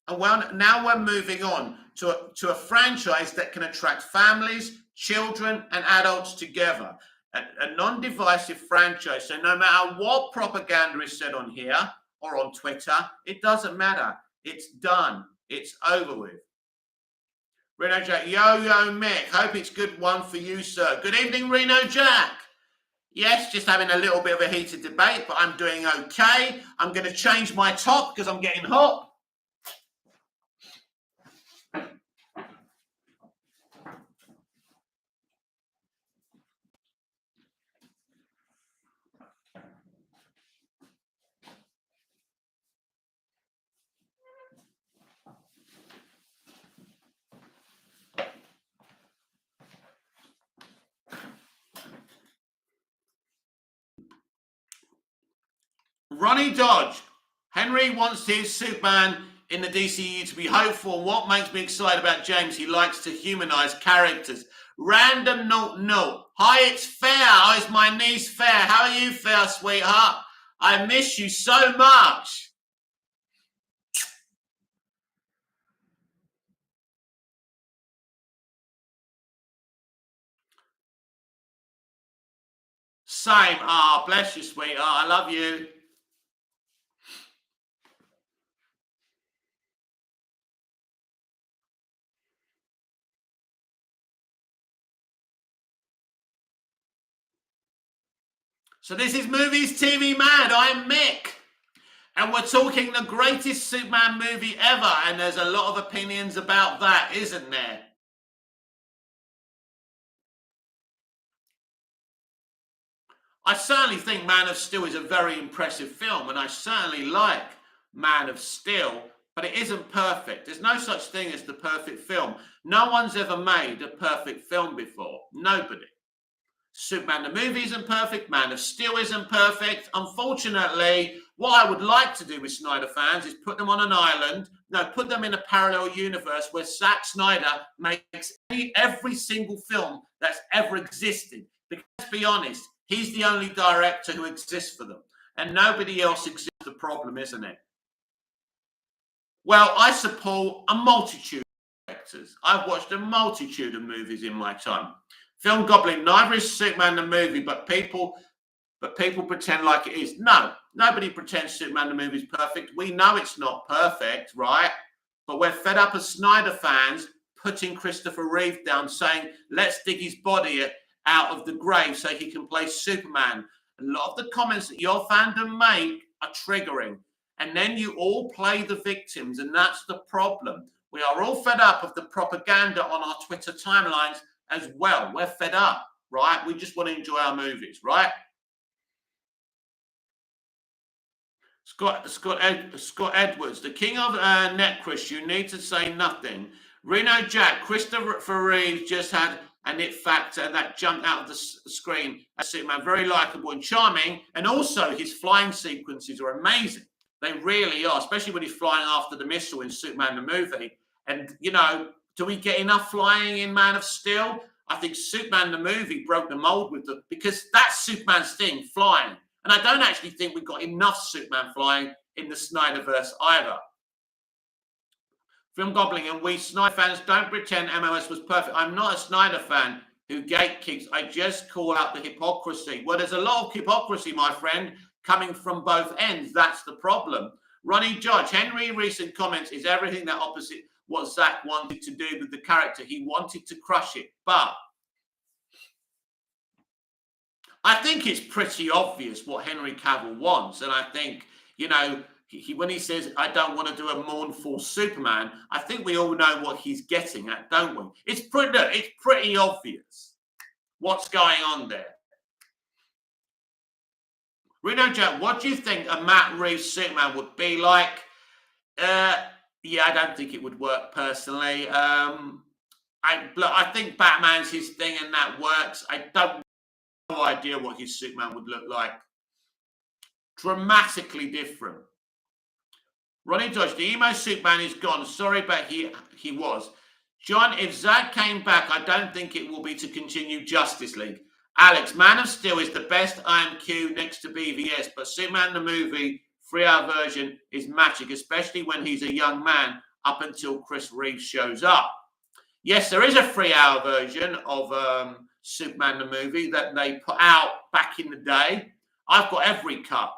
And now we're moving on to a franchise that can attract families, children, and adults together. A non-divisive franchise. So no matter what propaganda is said on here or on Twitter, it doesn't matter. It's done. It's over with. Reno Jack, yo, Mick. Hope it's good one for you, sir. Good evening, Reno Jack. Yes, just having a little bit of a heated debate, but I'm doing okay. I'm going to change my top because I'm getting hot. Ronnie Dodge. Henry wants his Superman in the DCU to be hopeful. What makes me excited about James? He likes to humanize characters. Random note. Hi, it's Fair. Oh, it's my niece Fair. How are you, Fair, sweetheart? I miss you so much. Same. Ah, bless you, sweetheart. I love you. So this is Movies TV Mad. I'm Mick. And we're talking the greatest Superman movie ever. And there's a lot of opinions about that, isn't there? I certainly think Man of Steel is a very impressive film. And I certainly like Man of Steel. But it isn't perfect. There's no such thing as the perfect film. No one's ever made a perfect film before. Nobody. Superman the movie isn't perfect. Man of Steel isn't perfect. Unfortunately, what I would like to do with Snyder fans is put them on an island. No, put them in a parallel universe where Zack Snyder makes every single film that's ever existed. Because let's be honest, he's the only director who exists for them. And nobody else exists. The problem, isn't it? Well, I support a multitude of directors. I've watched a multitude of movies in my time. Film Goblin, neither is Superman the movie, but people pretend like it is. No, nobody pretends Superman the movie is perfect. We know it's not perfect, right? But we're fed up as Snyder fans putting Christopher Reeve down, saying, let's dig his body out of the grave so he can play Superman. A lot of the comments that your fandom make are triggering. And then you all play the victims, and that's the problem. We are all fed up of the propaganda on our Twitter timelines as well. We're fed up, right? We just want to enjoy our movies, right? Scott Edwards, the king of Netcris, you need to say nothing. Reno Jack, Christopher Reeve just had an it factor that jumped out of the screen as Superman. Very likable and charming. And also his flying sequences are amazing. They really are, especially when he's flying after the missile in Superman the movie. And, you know, do we get enough flying in Man of Steel? I think Superman the movie broke the mold with the, because that's Superman's thing, flying. And I don't actually think we got enough Superman flying in the Snyderverse either. Film Goblin, and we Snyder fans don't pretend MOS was perfect. I'm not a Snyder fan who gatekeeps. I just call out the hypocrisy. Well, there's a lot of hypocrisy, my friend, coming from both ends. That's the problem. Ronnie Judge, Henry recent comments is everything that opposite what Zack wanted to do with the character. He wanted to crush it. But I think it's pretty obvious what Henry Cavill wants. And I think, you know, when he says, I don't want to do a mournful Superman, I think we all know what he's getting at, don't we? It's pretty obvious what's going on there. Reno Jack, what do you think a Matt Reeves Superman would be like? Yeah, I don't think it would work personally. I think Batman's his thing and that works. I don't have no idea what his Superman would look like. Dramatically different. Ronnie Dodge, the emo Superman is gone. Sorry, but he was. John, if Zack came back, I don't think it will be to continue Justice League. Alex, Man of Steel is the best IMQ next to BVS, but Superman the movie 3-hour version is magic, especially when he's a young man up until Chris Reeves shows up. Yes, there is a 3-hour version of Superman the movie that they put out back in the day. I've got every cut.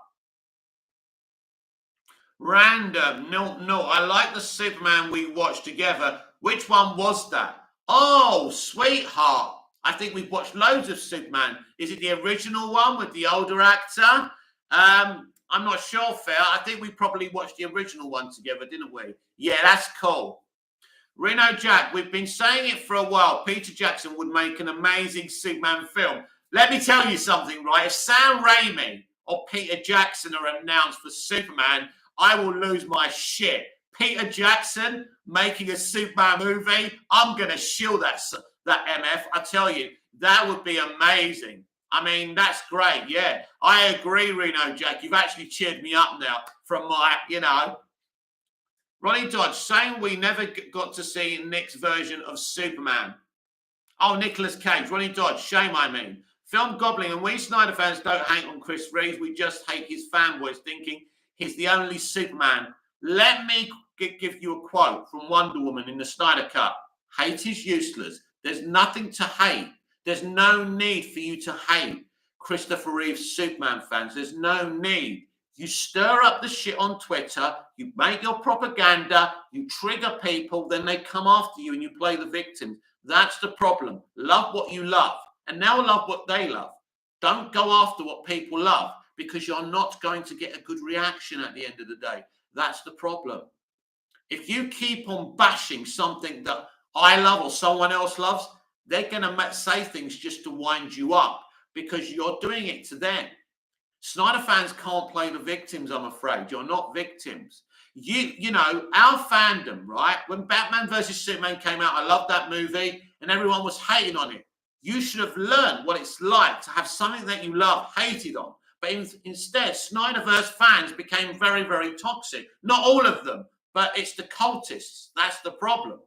Random, no, I like the Superman we watched together. Which one was that? Oh, sweetheart. I think we've watched loads of Superman. Is it the original one with the older actor? I'm not sure, Fair. I think we probably watched the original one together, didn't we? Yeah, that's cool. Reno Jack, we've been saying it for a while. Peter Jackson would make an amazing Superman film. Let me tell you something, right? If Sam Raimi or Peter Jackson are announced for Superman, I will lose my shit. Peter Jackson making a Superman movie, I'm going to shill that MF. I tell you, that would be amazing. I mean, that's great. Yeah, I agree, Reno Jack. You've actually cheered me up now from my, you know. Ronnie Dodge, saying we never got to see Nick's version of Superman. Oh, Nicolas Cage. Ronnie Dodge, shame I mean. Film Goblin, and we Snyder fans don't hate on Chris Reeves. We just hate his fanboys thinking he's the only Superman. Let me give you a quote from Wonder Woman in the Snyder Cut. Hate is useless. There's nothing to hate. There's no need for you to hate Christopher Reeve's Superman fans. There's no need. You stir up the shit on Twitter, you make your propaganda, you trigger people, then they come after you and you play the victim. That's the problem. Love what you love, and now love what they love. Don't go after what people love, because you're not going to get a good reaction at the end of the day. That's the problem. If you keep on bashing something that I love or someone else loves, they're going to say things just to wind you up, because you're doing it to them. Snyder fans can't play the victims, I'm afraid. You're not victims. You know, our fandom, right? When Batman versus Superman came out, I loved that movie and everyone was hating on it. You should have learned what it's like to have something that you love hated on. But instead, Snyderverse fans became very, very toxic. Not all of them, but it's the cultists. That's the problem.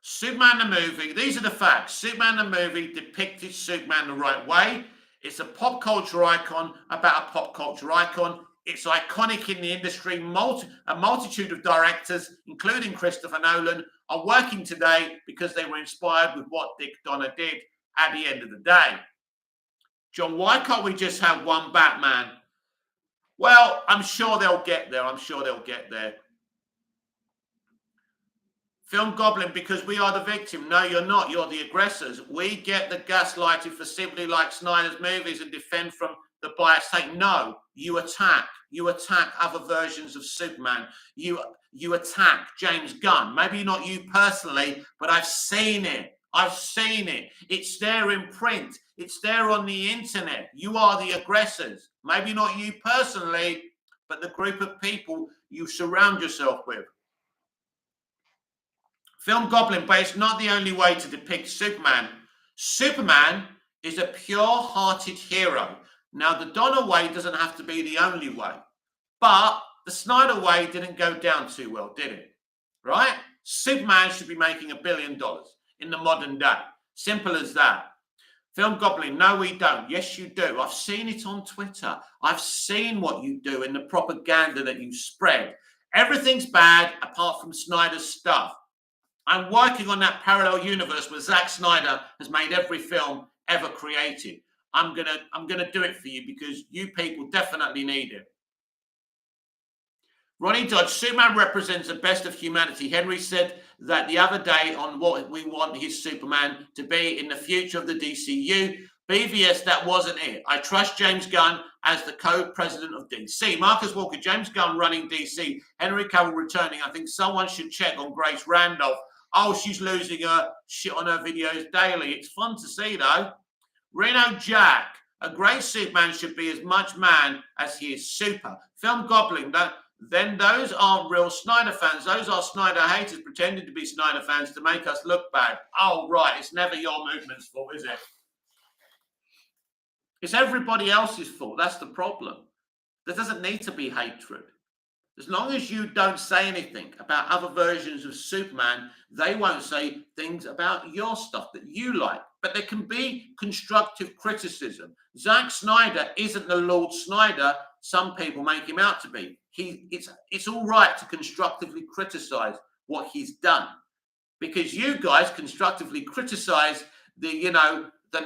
Superman the movie, these are the facts. Superman the movie depicted Superman the right way. It's a pop culture icon about a pop culture icon. It's iconic in the industry. A multitude of directors, including Christopher Nolan, are working today because they were inspired with what Dick Donner did at the end of the day. John, why can't we just have one Batman? Well, I'm sure they'll get there. I'm sure they'll get there. Film Goblin, because we are the victim. No, you're not. You're the aggressors. We get the gaslighted for simply like Snyder's movies and defend from the bias take. No, you attack. You attack other versions of Superman. You attack James Gunn. Maybe not you personally, but I've seen it. I've seen it. It's there in print. It's there on the internet. You are the aggressors. Maybe not you personally, but the group of people you surround yourself with. Film Goblin, but it's not the only way to depict Superman. Superman is a pure-hearted hero. Now, the Donner way doesn't have to be the only way, but the Snyder way didn't go down too well, did it? Right? Superman should be making $1 billion in the modern day. Simple as that. Film Goblin, no, we don't. Yes, you do. I've seen it on Twitter. I've seen what you do in the propaganda that you spread. Everything's bad apart from Snyder's stuff. I'm working on that parallel universe where Zack Snyder has made every film ever created. I'm gonna do it for you because you people definitely need it. Ronnie Dodge, Superman represents the best of humanity. Henry said that the other day on what we want his Superman to be in the future of the DCU. BVS, that wasn't it. I trust James Gunn as the co-president of DC. Marcus Walker, James Gunn running DC. Henry Cavill returning. I think someone should check on Grace Randolph. Oh, she's losing her shit on her videos daily. It's fun to see, though. Reno Jack, a great Superman should be as much man as he is super. Film Goblin, then those aren't real Snyder fans. Those are Snyder haters pretending to be Snyder fans to make us look bad. Oh, right. It's never your movement's fault, is it? It's everybody else's fault. That's the problem. There doesn't need to be hatred. As long as you don't say anything about other versions of Superman, they won't say things about your stuff that you like. But there can be constructive criticism. Zack Snyder isn't the Lord Snyder some people make him out to be. It's all right to constructively criticize what he's done, because you guys constructively criticize the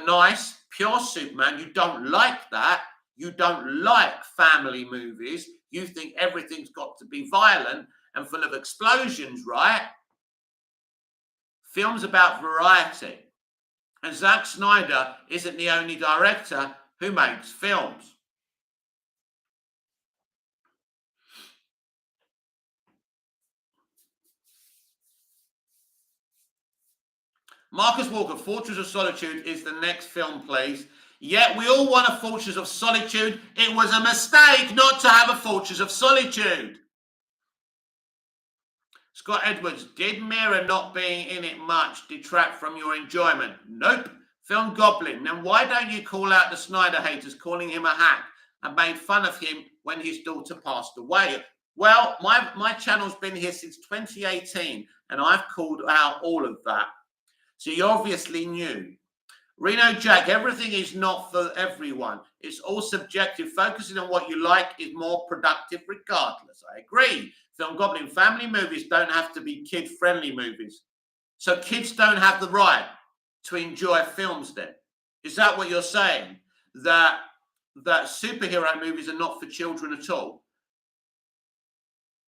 nice, pure Superman. You don't like that. You don't like family movies. You think everything's got to be violent and full of explosions, right? Films about variety. And Zack Snyder isn't the only director who makes films. Marcus Walker, Fortress of Solitude is the next film, please. Yet we all want a Fortress of Solitude. It was a mistake not to have a Fortress of Solitude. Scott Edwards, did Mira not being in it much detract from your enjoyment? Nope. Film Goblin. Then why don't you call out the Snyder haters calling him a hack and made fun of him when his daughter passed away? Well, my channel's been here since 2018 and I've called out all of that. So you're obviously new. Reno Jack, everything is not for everyone. It's all subjective. Focusing on what you like is more productive regardless. I agree. Film Goblin, family movies don't have to be kid-friendly movies. So kids don't have the right to enjoy films then. Is that what you're saying? That superhero movies are not for children at all?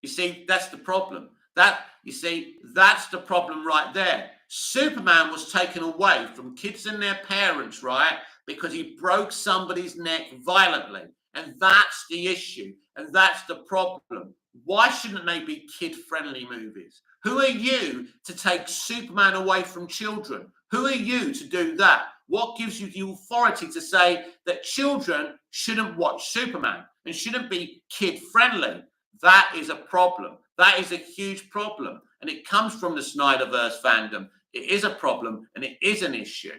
You see, that's the problem. That's the problem right there. Superman was taken away from kids and their parents, right? Because he broke somebody's neck violently. And that's the issue. And that's the problem. Why shouldn't they be kid-friendly movies? Who are you to take Superman away from children? Who are you to do that? What gives you the authority to say that children shouldn't watch Superman and shouldn't be kid-friendly? That is a problem. That is a huge problem. And it comes from the Snyderverse fandom. It is a problem and it is an issue.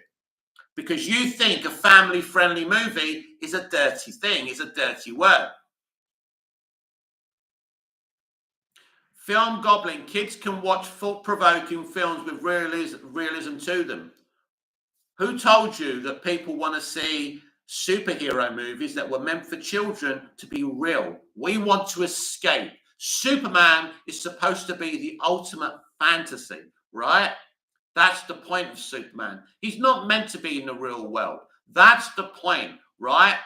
Because you think a family-friendly movie is a dirty thing, is a dirty word. Film Goblin, kids can watch thought-provoking films with realism to them. Who told you that people want to see superhero movies that were meant for children to be real? We want to escape. Superman is supposed to be the ultimate fantasy, right? That's the point of Superman. He's not meant to be in the real world. That's the point, right?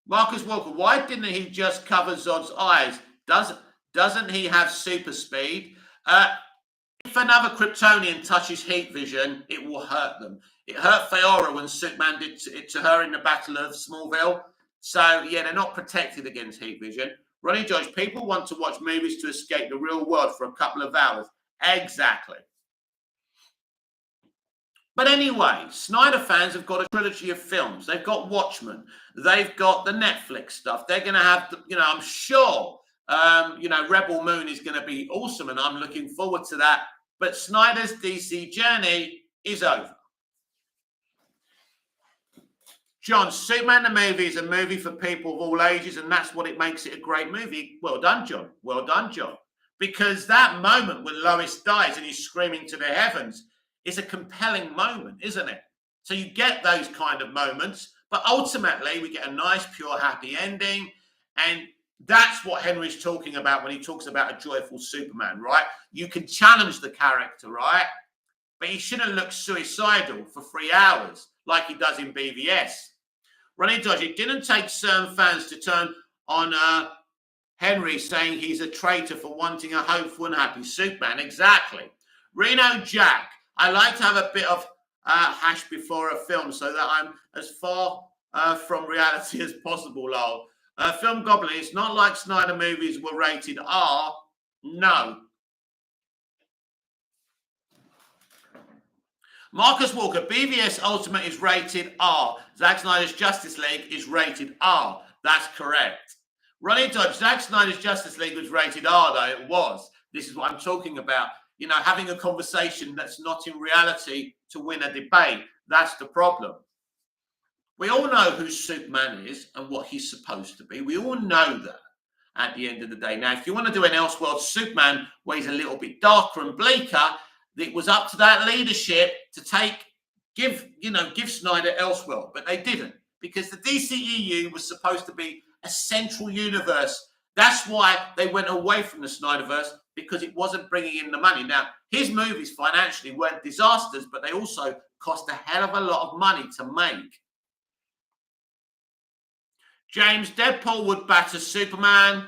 Marcus Walker, why didn't he just cover Zod's eyes? Doesn't he have super speed? If another Kryptonian touches heat vision, it will hurt them. It hurt Faora when Superman did it to her in the Battle of Smallville. So, yeah, they're not protected against heat vision. Ronnie George, people want to watch movies to escape the real world for a couple of hours. Exactly. But anyway, Snyder fans have got a trilogy of films. They've got Watchmen. They've got the Netflix stuff. They're going to have, I'm sure, Rebel Moon is going to be awesome, and I'm looking forward to that. But Snyder's DC journey is over. John, Superman the movie is a movie for people of all ages, and that's what it makes it a great movie. Well done, John. Well done, John. Because that moment when Lois dies and he's screaming to the heavens is a compelling moment, isn't it? So you get those kind of moments, but ultimately we get a nice, pure, happy ending. And that's what Henry's talking about when he talks about a joyful Superman, right? You can challenge the character, right? But he shouldn't look suicidal for 3 hours like he does in BVS. Ronnie Dodge, it didn't take certain fans to turn on Henry saying he's a traitor for wanting a hopeful and happy Superman. Exactly. Reno Jack, I like to have a bit of hash before a film so that I'm as far from reality as possible, lol. Film Goblin, it's not like Snyder movies were rated R. No. Marcus Walker, BVS Ultimate is rated R. Zack Snyder's Justice League is rated R. That's correct. Ronnie Dodge, Zack Snyder's Justice League was rated R, though. It was. This is what I'm talking about. Having a conversation that's not in reality to win a debate. That's the problem. We all know who Superman is and what he's supposed to be. We all know that at the end of the day. Now, if you want to do an Elseworld Superman where he's a little bit darker and bleaker, it was up to that leadership to give Snyder Elseworld, but they didn't, because the DCEU was supposed to be a central universe. That's why they went away from the Snyderverse, because it wasn't bringing in the money. Now, his movies financially weren't disasters, but they also cost a hell of a lot of money to make. James, Deadpool would batter Superman.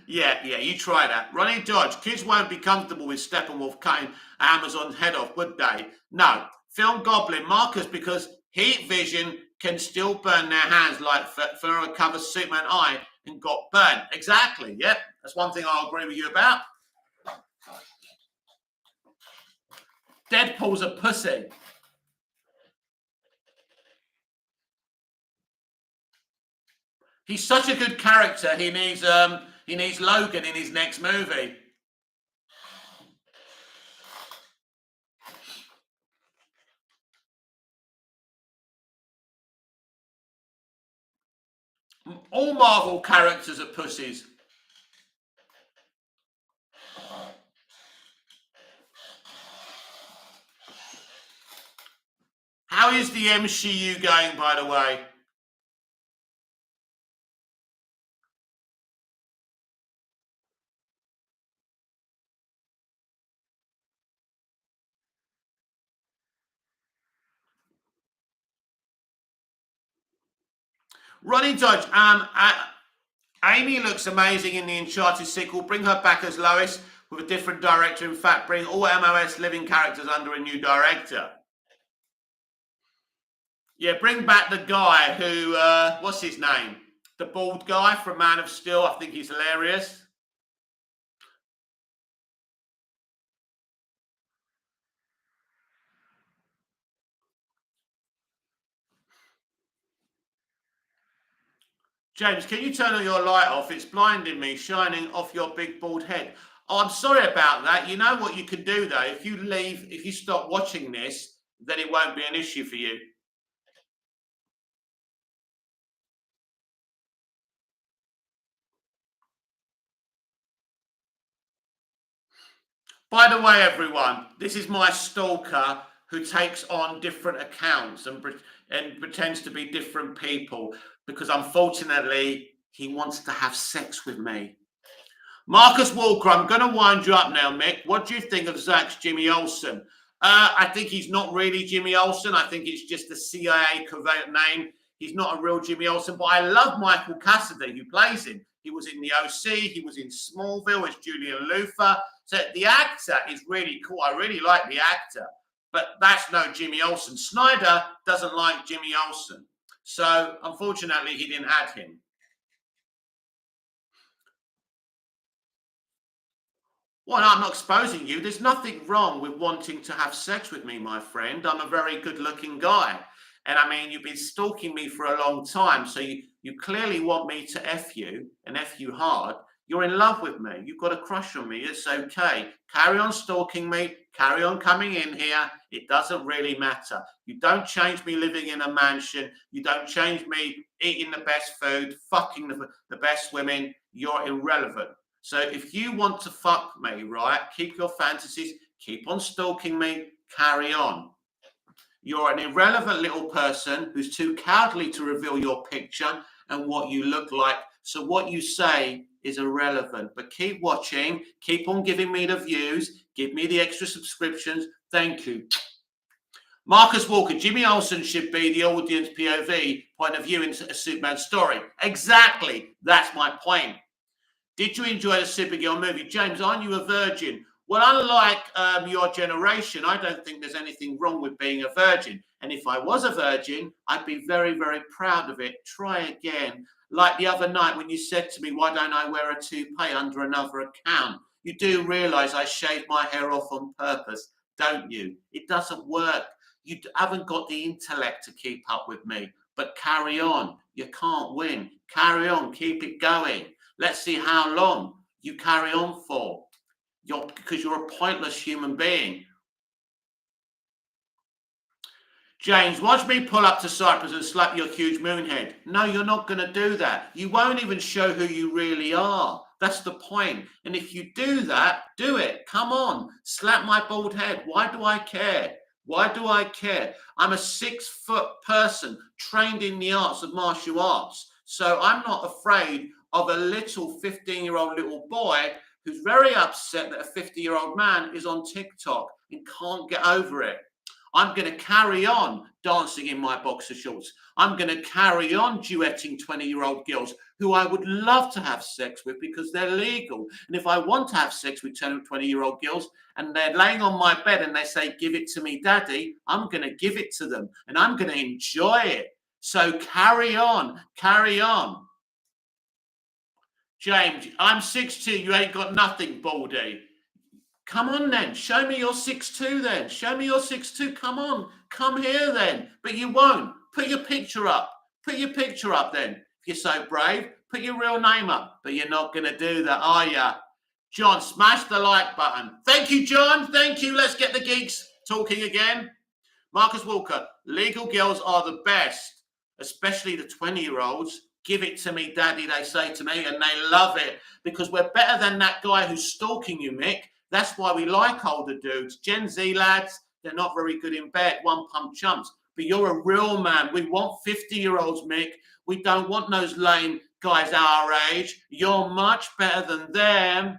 Yeah, you try that. Ronnie Dodge, kids won't be comfortable with Steppenwolf cutting Amazon's head off, would they? No. Film Goblin, Marcus, because heat vision can still burn their hands like Ferrara covers Superman eye and got burnt. Exactly, yep. That's one thing I'll agree with you about. Deadpool's a pussy. He's such a good character, he needs Logan in his next movie. All Marvel characters are pussies. How is the MCU going, by the way? Ronnie Dodge, Amy looks amazing in the Uncharted sequel. Bring her back as Lois. with a different director. In fact, bring all MOS living characters under a new director. Yeah, bring back the guy who, what's his name? The bald guy from Man of Steel. I think he's hilarious. James, can you turn on your light off? It's blinding me, shining off your big bald head. Oh, I'm sorry about that. You know what you can do, though? If you leave, if you stop watching this, then it won't be an issue for you. By the way, everyone, this is my stalker who takes on different accounts and pretends to be different people because, unfortunately, he wants to have sex with me. Marcus Walker, I'm going to wind you up now, Mick. What do you think of Zach's Jimmy Olsen? I think he's not really Jimmy Olsen. I think it's just a CIA covert name. He's not a real Jimmy Olsen, but I love Michael Cassidy, who plays him. He was in the OC. He was in Smallville as Julian Luther. So the actor is really cool. I really like the actor, but that's no Jimmy Olsen. Snyder doesn't like Jimmy Olsen. So unfortunately, he didn't add him. Well, I'm not exposing you. There's nothing wrong with wanting to have sex with me, my friend. I'm a very good-looking guy. And I mean, you've been stalking me for a long time, so you clearly want me to F you, and F you hard. You're in love with me. You've got a crush on me. It's okay. Carry on stalking me. Carry on coming in here. It doesn't really matter. You don't change me living in a mansion. You don't change me eating the best food, fucking the best women. You're irrelevant. So if you want to fuck me, right, keep your fantasies, keep on stalking me, carry on. You're an irrelevant little person who's too cowardly to reveal your picture and what you look like. So what you say is irrelevant. But keep watching, keep on giving me the views, give me the extra subscriptions. Thank you. Marcus Walker, Jimmy Olsen should be the audience POV, point of view in a Superman story. Exactly. That's my point. Did you enjoy the Supergirl movie? James, aren't you a virgin? Well, unlike your generation, I don't think there's anything wrong with being a virgin. And if I was a virgin, I'd be very, very proud of it. Try again. Like the other night when you said to me, why don't I wear a toupee under another account? You do realise I shaved my hair off on purpose, don't you? It doesn't work. You haven't got the intellect to keep up with me. But carry on. You can't win. Carry on. Keep it going. Let's see how long you carry on for. Because you're a pointless human being. James, watch me pull up to Cyprus and slap your huge moon head. No, you're not going to do that. You won't even show who you really are. That's the point. And if you do that, do it. Come on. Slap my bald head. Why do I care? Why do I care? I'm a 6-foot person trained in the arts of martial arts. So I'm not afraid of a little 15-year-old little boy who's very upset that a 50-year-old man is on TikTok and can't get over it. I'm going to carry on dancing in my boxer shorts. I'm going to carry on duetting 20-year-old girls who I would love to have sex with because they're legal. And if I want to have sex with 20-year-old girls and they're laying on my bed and they say, give it to me, daddy, I'm going to give it to them and I'm going to enjoy it. So carry on, carry on. James, I'm 6'2", you ain't got nothing, Baldy. Come on then, show me your 6'2" then. Show me your 6'2", come on. Come here then. But you won't. Put your picture up. Put your picture up then. If you're so brave, put your real name up. But you're not going to do that, are you? John, smash the like button. Thank you, John. Thank you. Let's get the geeks talking again. Marcus Walker, legal girls are the best, especially the 20-year-olds. Give it to me, daddy, they say to me, and they love it because we're better than that guy who's stalking you, Mick. That's why we like older dudes. Gen Z lads, they're not very good in bed, one-pump chumps. But you're a real man. We want 50-year-olds, Mick. We don't want those lame guys our age. You're much better than them.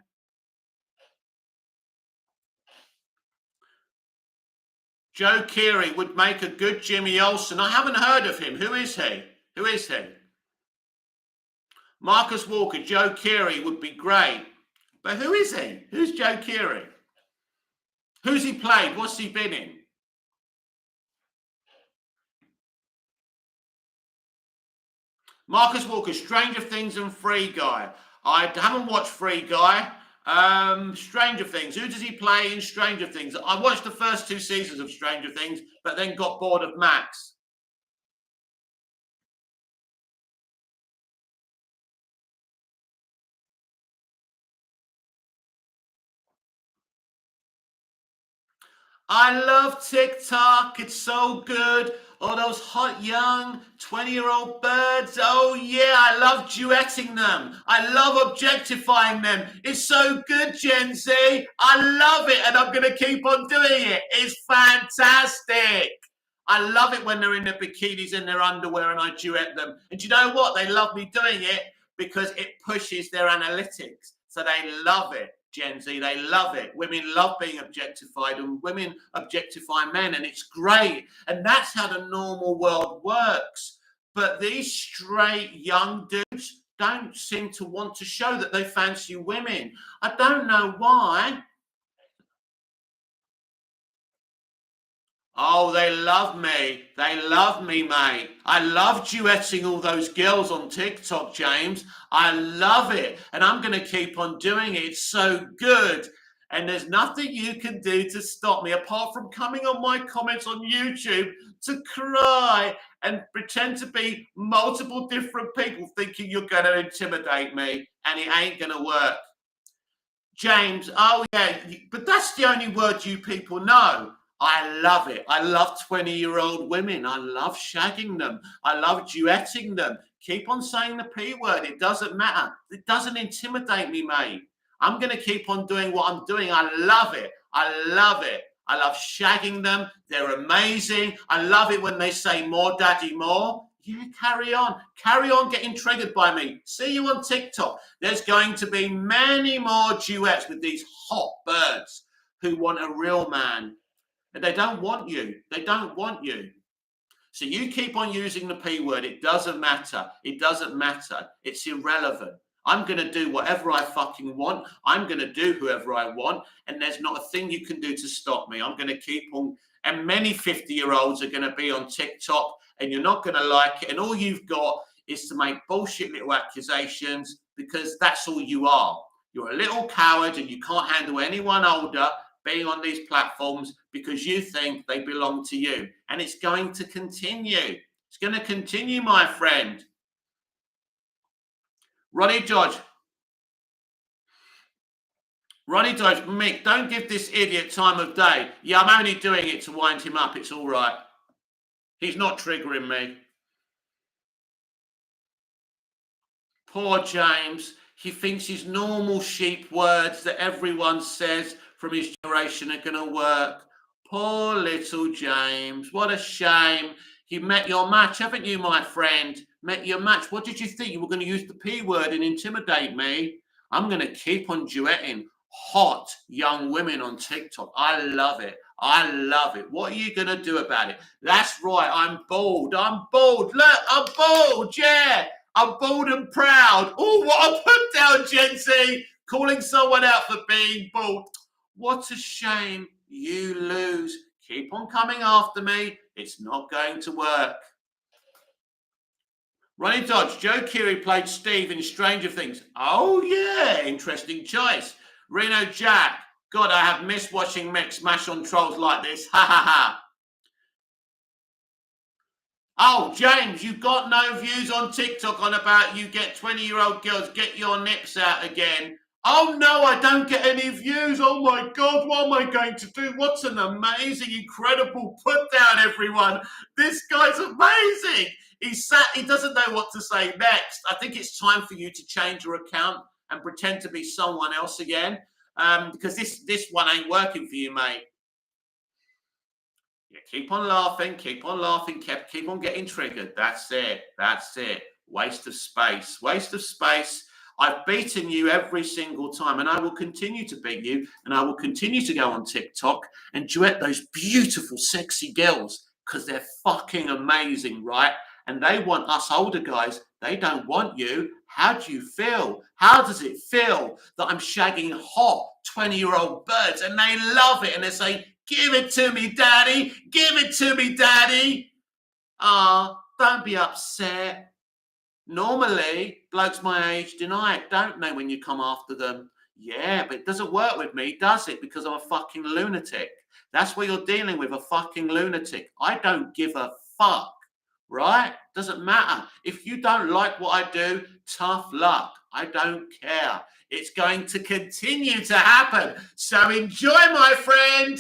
Joe Keery would make a good Jimmy Olsen. I haven't heard of him. Who is he? Who is he? Marcus Walker, Joe Keery would be great. But who is he? Who's Joe Keery? Who's he played? What's he been in? Marcus Walker, Stranger Things and Free Guy. I haven't watched Free Guy. Stranger Things. Who does he play in Stranger Things? I watched the first 2 seasons of Stranger Things, but then got bored of Max. I love TikTok. It's so good. All those hot young 20-year-old birds. Oh yeah, I love duetting them. I love objectifying them. It's so good, Gen Z. I love it, and I'm going to keep on doing it. It's fantastic. I love it when they're in their bikinis and their underwear and I duet them. And do you know what? They love me doing it because it pushes their analytics. So they love it. Gen Z, they love it. Women love being objectified and women objectify men, and it's great. And that's how the normal world works. But these straight young dudes don't seem to want to show that they fancy women. I don't know why. Oh, they love me. They love me, mate. I love duetting all those girls on TikTok, James. I love it. And I'm going to keep on doing it. It's so good. And there's nothing you can do to stop me apart from coming on my comments on YouTube to cry and pretend to be multiple different people thinking you're going to intimidate me. And it ain't going to work. James, oh yeah, but that's the only word you people know. I love it. I love 20-year-old women. I love shagging them. I love duetting them. Keep on saying the P word. It doesn't matter. It doesn't intimidate me, mate. I'm going to keep on doing what I'm doing. I love it. I love it. I love shagging them. They're amazing. I love it when they say more, daddy, more. Yeah, carry on. Carry on getting triggered by me. See you on TikTok. There's going to be many more duets with these hot birds who want a real man. And they don't want you. They don't want you. So you keep on using the P word. It doesn't matter. It doesn't matter. It's irrelevant. I'm going to do whatever I fucking want. I'm going to do whoever I want. And there's not a thing you can do to stop me. I'm going to keep on. And many 50-year-olds are going to be on TikTok and you're not going to like it. And all you've got is to make bullshit little accusations because that's all you are. You're a little coward and you can't handle anyone older being on these platforms because you think they belong to you. And it's going to continue. It's going to continue, my friend. Ronnie Dodge, Mick, don't give this idiot time of day. Yeah, I'm only doing it to wind him up. It's all right. He's not triggering me. Poor James. He thinks his normal sheep words that everyone says from his generation are going to work. Poor little James. What a shame. You met your match, haven't you, my friend? Met your match. What did you think? You were going to use the P word and intimidate me? I'm going to keep on duetting hot young women on TikTok. I love it. I love it. What are you going to do about it? That's right. I'm bald. I'm bald. Look, I'm bald. Yeah. I'm bald and proud. Oh, what a put down, Gen Z. Calling someone out for being bald. What a shame. You lose. Keep on coming after me. It's not going to work. Ronnie Dodge, Joe Keery played Steve in Stranger Things. Oh, yeah. Interesting choice. Reno Jack. God, I have missed watching Mick smash on trolls like this. Ha, ha, ha. Oh, James, you've got no views on TikTok on about you get 20-year-old girls, get your nips out again. Oh, no, I don't get any views. Oh, my God, what am I going to do? What an amazing, incredible put down, everyone. This guy's amazing. He doesn't know what to say next. I think it's time for you to change your account and pretend to be someone else again because this one ain't working for you, mate. Yeah, keep on laughing, keep on getting triggered. That's it. Waste of space. I've beaten you every single time, and I will continue to beat you, and I will continue to go on TikTok and duet those beautiful, sexy girls because they're fucking amazing, right? And they want us older guys They don't want you. How do you feel? How does it feel that I'm shagging hot 20-year-old birds and they love it and they say, give it to me, daddy. Give it to me, daddy. Don't be upset. Normally, blokes my age deny it, don't they, when you come after them? Yeah, but it doesn't work with me, does it? Because I'm a fucking lunatic. That's what you're dealing with, a fucking lunatic. I don't give a fuck, right? Doesn't matter. If you don't like what I do, tough luck. I don't care. It's going to continue to happen. So enjoy, my friend.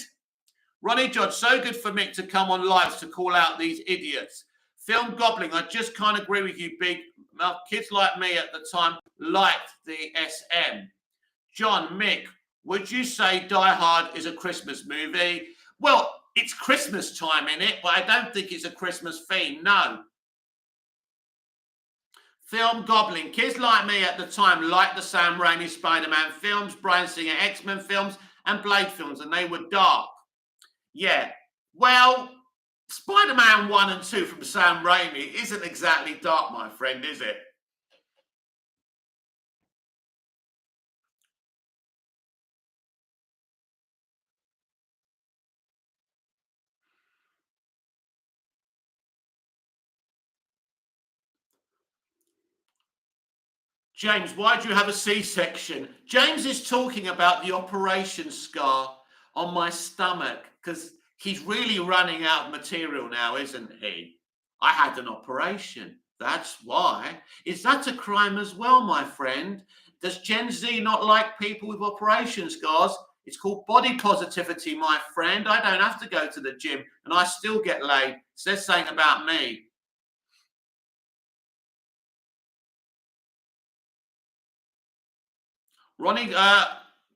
Ronnie George, so good for Mick to come on live to call out these idiots. Film Gobbling, I just can't agree with you, Big. Kids like me at the time liked the SM. John, Mick, would you say Die Hard is a Christmas movie? Well, it's Christmas time in it, but I don't think it's a Christmas theme, no. Film Gobbling, kids like me at the time liked the Sam Raimi Spider-Man films, Bryan Singer X-Men films, and Blade films, and they were dark. Yeah, well, Spider-Man 1 and 2 from Sam Raimi isn't exactly dark, my friend, is it? James, why do you have a C-section? James is talking about the operation scar on my stomach because he's really running out of material now, isn't he? I had an operation. That's why. Is that a crime as well, my friend? Does Gen Z not like people with operation scars? It's called body positivity, my friend. I don't have to go to the gym and I still get laid. Says something about me. Ronnie,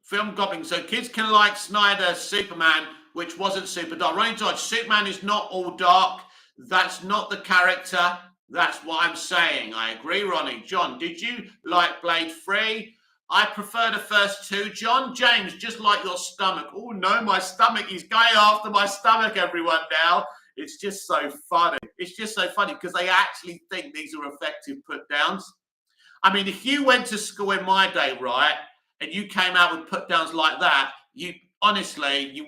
Film Gobbling. So kids can like Snyder Superman, which wasn't super dark. Ronnie George, Superman is not all dark. That's not the character. That's what I'm saying. I agree, Ronnie. John, did you like Blade 3? I prefer the first two. John, James, just like your stomach. Oh, no, my stomach. He's going after my stomach, everyone, now. It's just so funny. It's just so funny because they actually think these are effective put downs. I mean, if you went to school in my day, right, and you came out with put downs like that, you honestly, you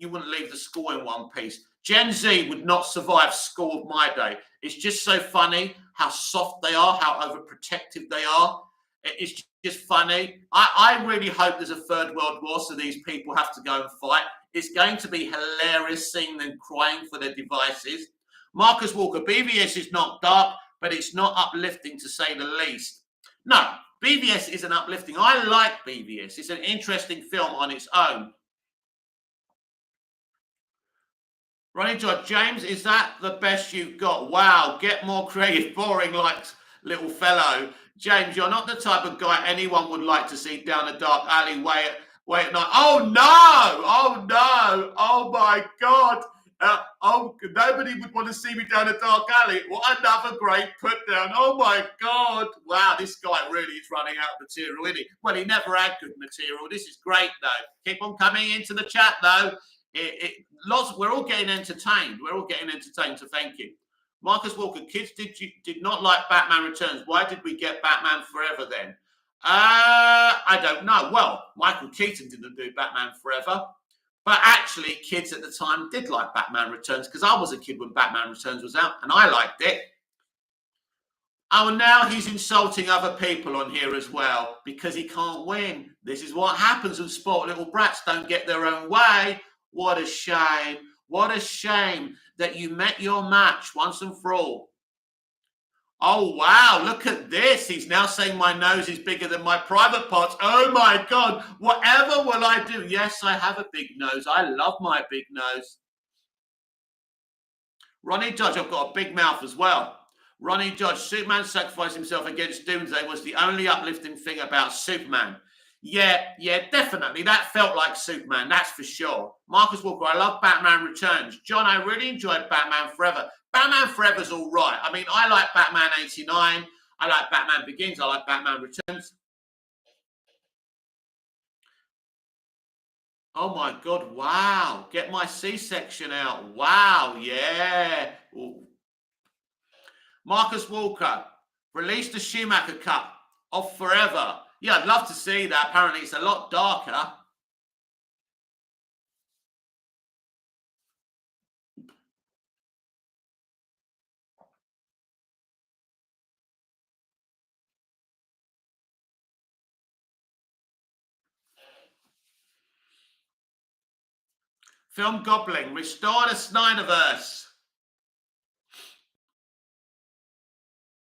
wouldn't leave the school in one piece. Gen Z would not survive school of my day. It's just so funny how soft they are, how overprotective they are. It's just funny. I really hope there's a third world war so these people have to go and fight. It's going to be hilarious seeing them crying for their devices. Marcus Walker, BVS is not dark, but it's not uplifting to say the least. No, BVS isn't uplifting. I like BVS. It's an interesting film on its own. Ronnie George, James, is that the best you've got? Wow, get more creative. Boring like little fellow. James, you're not the type of guy anyone would like to see down a dark alley way at night. Oh, no! Oh, no! Oh, my God! Nobody would want to see me down a dark alley. What another great put down. Oh my God. Wow, this guy really is running out of material, isn't he? Well, he never had good material. This is great, though. Keep on coming into the chat, though. We're all getting entertained. We're all getting entertained, so thank you. Marcus Walker, kids did not like Batman Returns. Why did we get Batman Forever then? I don't know. Well, Michael Keaton didn't do Batman Forever. But actually, kids at the time did like Batman Returns because I was a kid when Batman Returns was out and I liked it. Oh, now he's insulting other people on here as well because he can't win. This is what happens when sport little brats don't get their own way. What a shame. What a shame that you met your match once and for all. Oh, wow, look at this. He's now saying my nose is bigger than my private parts. Oh, my God. Whatever will I do? Yes, I have a big nose. I love my big nose. Ronnie Judge, I've got a big mouth as well. Ronnie Judge, Superman sacrificed himself against Doomsday was the only uplifting thing about Superman. Yeah, definitely. That felt like Superman, that's for sure. Marcus Walker, I love Batman Returns. John, I really enjoyed Batman Forever. Batman Forever's all right. I mean, I like Batman 89. I like Batman Begins. I like Batman Returns. Oh, my God. Wow. Get my C-section out. Wow. Yeah. Ooh. Marcus Walker. Release the Schumacher cut of Forever. Yeah, I'd love to see that. Apparently, it's a lot darker. Film Gobbling, restore the Snyderverse.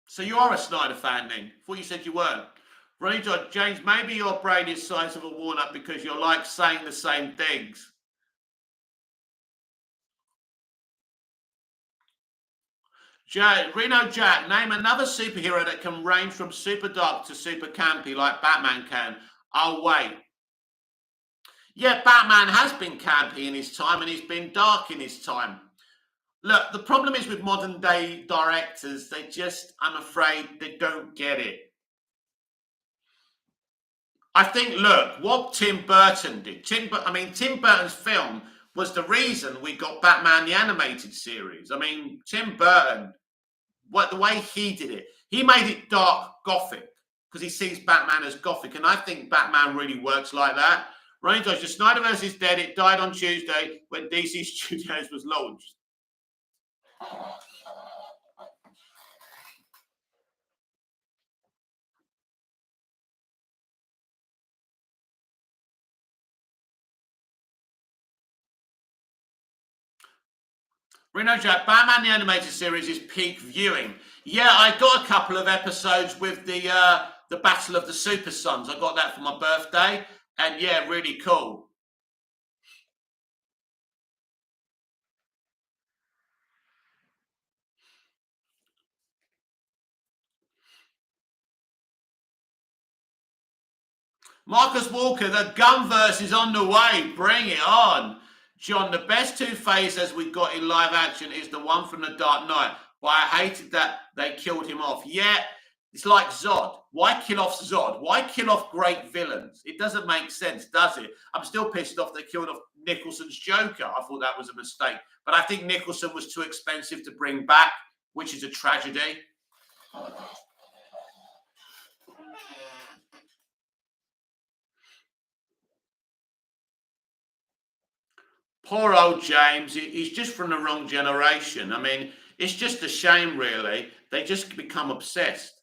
So you are a Snyder fan then? I thought you said you weren't. Ronnie Todd, James, maybe your brain is size of a walnut because you're like saying the same things. Reno Jack, name another superhero that can range from super dark to super campy like Batman can. Oh, wait. Yeah, Batman has been campy in his time and he's been dark in his time. Look, the problem is with modern day directors, they just, I'm afraid, they don't get it. I think, look, what Tim Burton did. Tim Burton's film was the reason we got Batman the Animated Series. I mean, Tim Burton, the way he did it, he made it dark gothic because he sees Batman as gothic, and I think Batman really works like that. Ronnie Dodge, the Snyderverse is dead. It died on Tuesday when DC Studios was launched. Reno Jack, Batman the Animated Series is peak viewing. Yeah, I got a couple of episodes with the Battle of the Super Sons. I got that for my birthday, and yeah, really cool. Marcus Walker, the Gunverse is on the way. Bring it on. John, the best Two-Face we got in live action is the one from The Dark Knight. But I hated that they killed him off. Yeah, it's like Zod. Why kill off Zod? Why kill off great villains? It doesn't make sense, does it? I'm still pissed off they killed off Nicholson's Joker. I thought that was a mistake. But I think Nicholson was too expensive to bring back, which is a tragedy. Poor old James, he's just from the wrong generation. I mean, it's just a shame, really. They just become obsessed.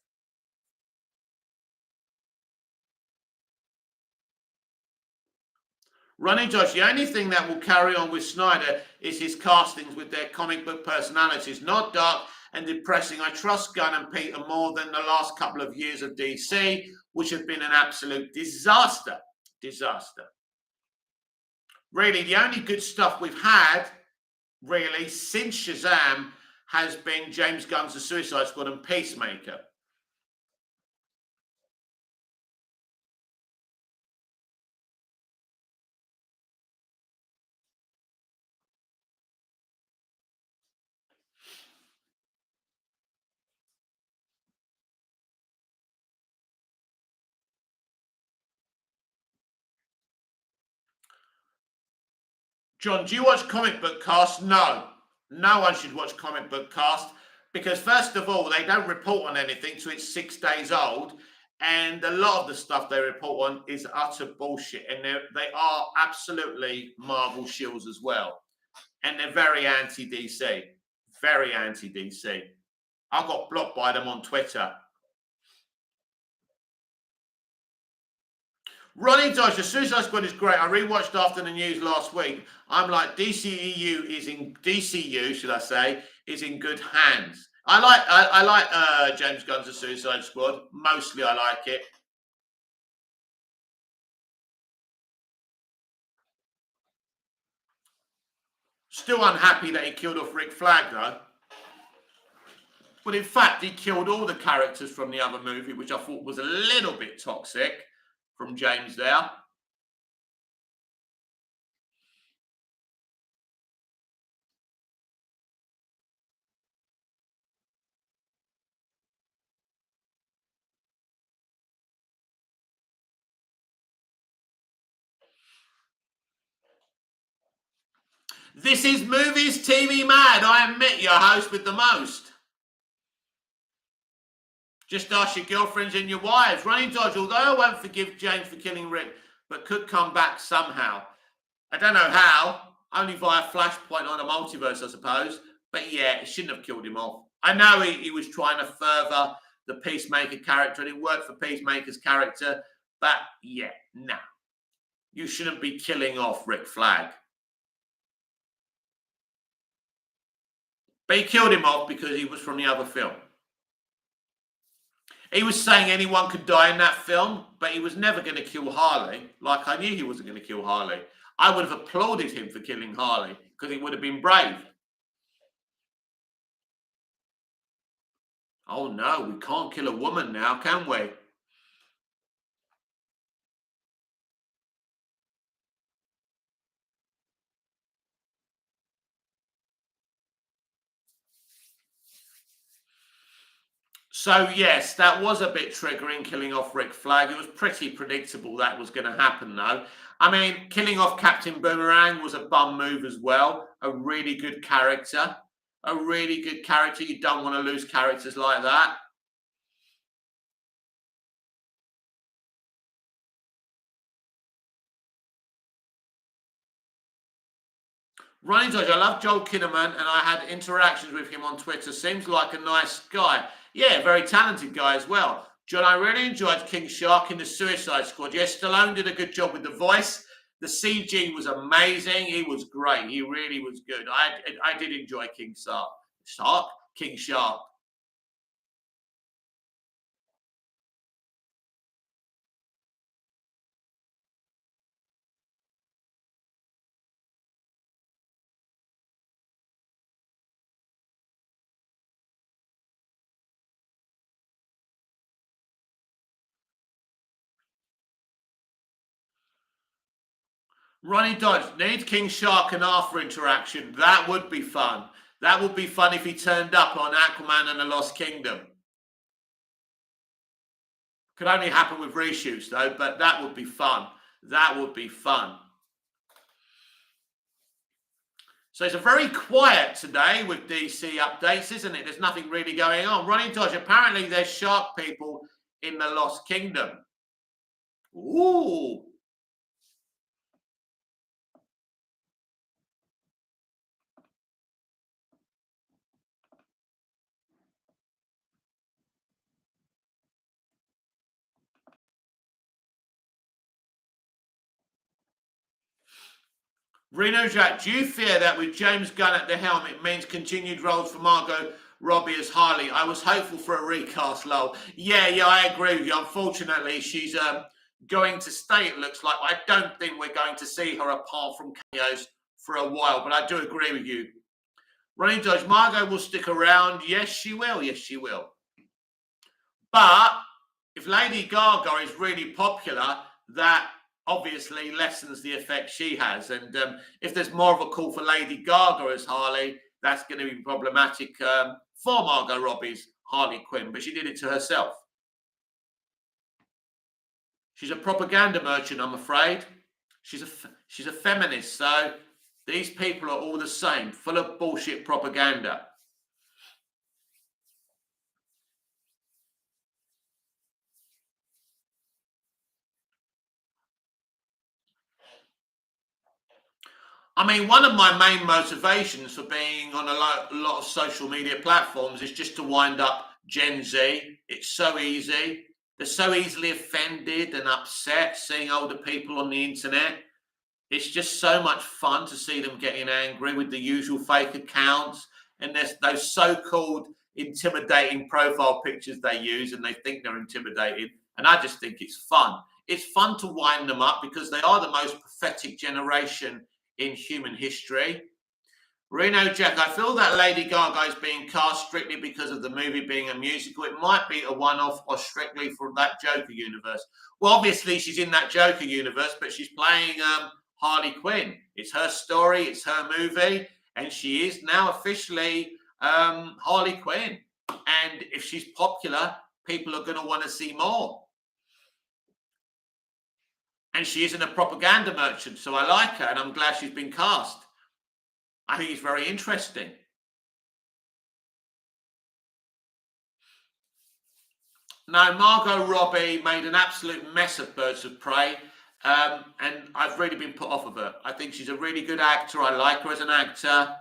Ronnie Josh, the only thing that will carry on with Snyder is his castings with their comic book personalities. Not dark and depressing. I trust Gunn and Peter more than the last couple of years of DC, which have been an absolute disaster. Disaster. Really, the only good stuff we've had, really, since Shazam has been James Gunn's The Suicide Squad and Peacemaker. John, do you watch Comic Book Cast? No. No one should watch Comic Book Cast because, first of all, they don't report on anything till it's 6 days old. And a lot of the stuff they report on is utter bullshit. And they are absolutely Marvel shills as well. And they're very anti-DC. Very anti-DC. I got blocked by them on Twitter. Ronnie Dodge, the Suicide Squad is great. I rewatched After the News last week. I'm like, DCU, should I say, is in good hands. I like James Gunn's The Suicide Squad. Mostly I like it. Still unhappy that he killed off Rick Flag, though. But in fact, he killed all the characters from the other movie, which I thought was a little bit toxic from James there. This is Movies TV Mad. I admit, your host with the most. Just ask your girlfriends and your wives. Ronnie Dodge, although I won't forgive James for killing Rick, but could come back somehow. I don't know how, only via Flashpoint on a multiverse, I suppose. But yeah, it shouldn't have killed him off. I know he was trying to further the Peacemaker character, and it worked for Peacemaker's character. But yeah, no. You shouldn't be killing off Rick Flag. But he killed him off because he was from the other film. He was saying anyone could die in that film, but he was never going to kill Harley. Like I knew he wasn't going to kill Harley. I would have applauded him for killing Harley because he would have been brave. Oh no, we can't kill a woman now, can we? So yes, that was a bit triggering, killing off Rick Flag. It was pretty predictable that was going to happen, though. I mean, killing off Captain Boomerang was a bum move as well. A really good character. A really good character. You don't want to lose characters like that. Ronnie Dodge, I love Joel Kinnaman, and I had interactions with him on Twitter. Seems like a nice guy. Yeah, very talented guy as well. John, I really enjoyed King Shark in the Suicide Squad. Yes, Stallone did a good job with the voice. The CG was amazing. He was great. He really was good. I did enjoy King Shark. King Shark. Ronnie Dodge, need King Shark and Arthur interaction. That would be fun. That would be fun if he turned up on Aquaman and the Lost Kingdom. Could only happen with reshoots though, but that would be fun. That would be fun. So it's a very quiet today with DC updates, isn't it? There's nothing really going on. Ronnie Dodge, apparently there's shark people in the Lost Kingdom. Ooh. Reno Jack, do you fear that with James Gunn at the helm, it means continued roles for Margot Robbie as Harley? I was hopeful for a recast, lol. Yeah, I agree with you. Unfortunately, she's going to stay, it looks like. I don't think we're going to see her apart from cameos for a while, but I do agree with you. Ronnie Dodge, Margot will stick around. Yes, she will. Yes, she will. But if Lady Gaga is really popular, that obviously lessens the effect she has. And if there's more of a call for Lady Gaga as Harley, that's going to be problematic for Margot Robbie's Harley Quinn. But she did it to herself. She's a propaganda merchant, I'm afraid. She's a feminist. So these people are all the same, full of bullshit propaganda. I mean, one of my main motivations for being on a lot of social media platforms is just to wind up Gen Z. It's so easy. They're so easily offended and upset seeing older people on the internet. It's just so much fun to see them getting angry with the usual fake accounts and there's those so-called intimidating profile pictures they use and they think they're intimidating. And I just think it's fun. It's fun to wind them up because they are the most pathetic generation in human history. Reno Jack, I feel that Lady Gaga is being cast strictly because of the movie being a musical. It might be a one-off or strictly from that Joker universe. Well, obviously she's in that Joker universe, but she's playing Harley Quinn. It's her story, it's her movie, and she is now officially Harley Quinn. And if she's popular, people are going to want to see more. And she isn't a propaganda merchant, so I like her, and I'm glad she's been cast. I think it's very interesting. No, Margot Robbie made an absolute mess of Birds of Prey, and I've really been put off of her. I think she's a really good actor. I like her as an actor.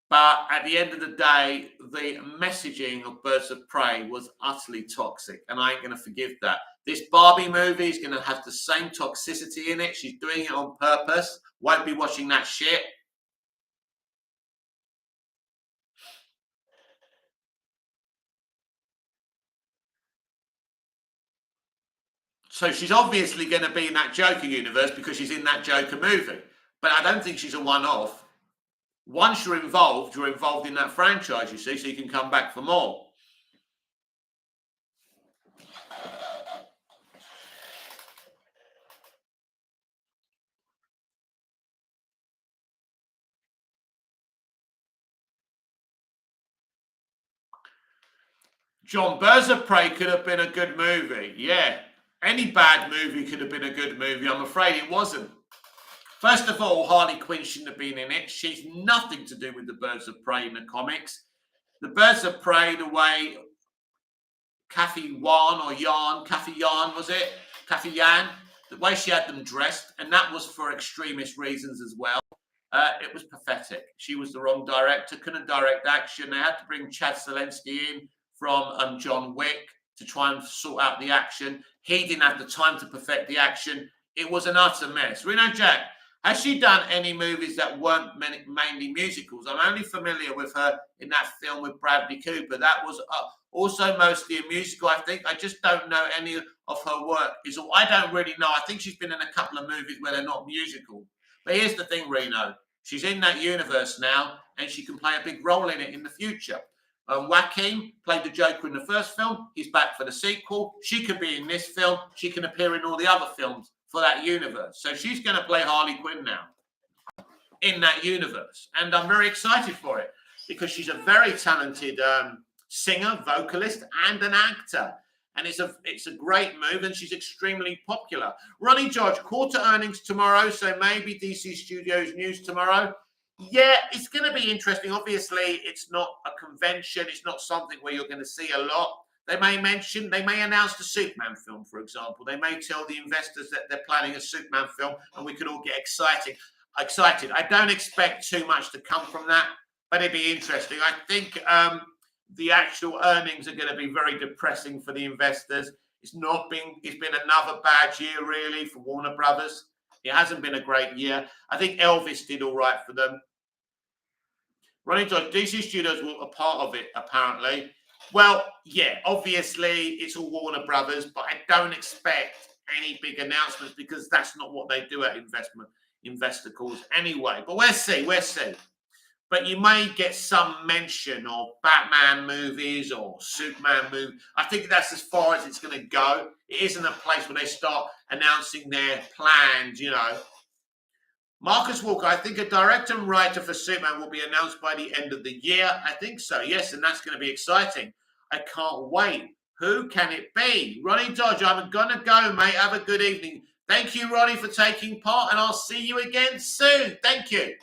But at the end of the day, the messaging of Birds of Prey was utterly toxic, and I ain't going to forgive that. This Barbie movie is going to have the same toxicity in it. She's doing it on purpose. Won't be watching that shit. So she's obviously going to be in that Joker universe because she's in that Joker movie. But I don't think she's a one-off. Once you're involved in that franchise, you see, so you can come back for more. John, Birds of Prey could have been a good movie. Yeah. Any bad movie could have been a good movie. I'm afraid it wasn't. First of all, Harley Quinn shouldn't have been in it. She's nothing to do with the Birds of Prey in the comics. The Birds of Prey, the way Kathy Yan, was it? Kathy Yan, the way she had them dressed, and that was for extremist reasons as well. It was pathetic. She was the wrong director, couldn't direct action. They had to bring Chad Zelensky in from John Wick to try and sort out the action. He didn't have the time to perfect the action. It was an utter mess. Reno Jack, has she done any movies that weren't mainly musicals? I'm only familiar with her in that film with Bradley Cooper. That was also mostly a musical, I think. I just don't know any of her work. I don't really know. I think she's been in a couple of movies where they're not musical. But here's the thing, Reno. She's in that universe now, and she can play a big role in it in the future. Joaquin played the Joker in the first film. He's back for the sequel. She could be in this film. She can appear in all the other films for that universe. So she's going to play Harley Quinn now in that universe. And I'm very excited for it because she's a very talented singer, vocalist, and an actor. And it's a great move, and she's extremely popular. Ronnie George, quarter earnings tomorrow, so maybe DC Studios news tomorrow. Yeah, it's going to be interesting. Obviously, it's not a convention. It's not something where you're going to see a lot. They may announce the Superman film, for example. They may tell the investors that they're planning a Superman film, and we could all get excited. I don't expect too much to come from that, but it'd be interesting. I think the actual earnings are going to be very depressing for the investors. It's been another bad year, really, for Warner Brothers. It hasn't been a great year. I think Elvis did all right for them. Ronnie George, DC Studios were a part of it, apparently. Well, yeah, obviously it's all Warner Brothers, but I don't expect any big announcements because that's not what they do at investor calls anyway. But we'll see. But you may get some mention of Batman movies or Superman movies. I think that's as far as it's going to go. It isn't a place where they start announcing their plans, Marcus Walker, I think a director and writer for Superman will be announced by the end of the year. I think so, yes, and that's going to be exciting. I can't wait. Who can it be? Ronnie Dodge, I'm going to go, mate. Have a good evening. Thank you, Ronnie, for taking part, and I'll see you again soon. Thank you.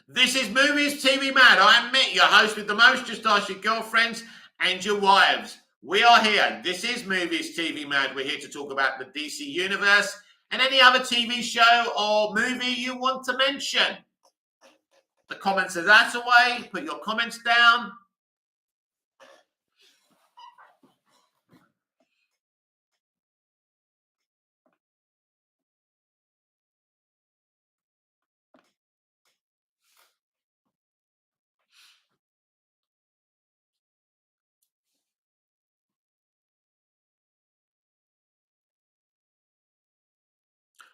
This is Movies TV Mad. I am Mick, your host with the most. Just ask your girlfriends and your wives. We are here. This is Movies TV Mad. We're here to talk about the DC Universe and any other TV show or movie you want to mention. The comments are that away. Put your comments down.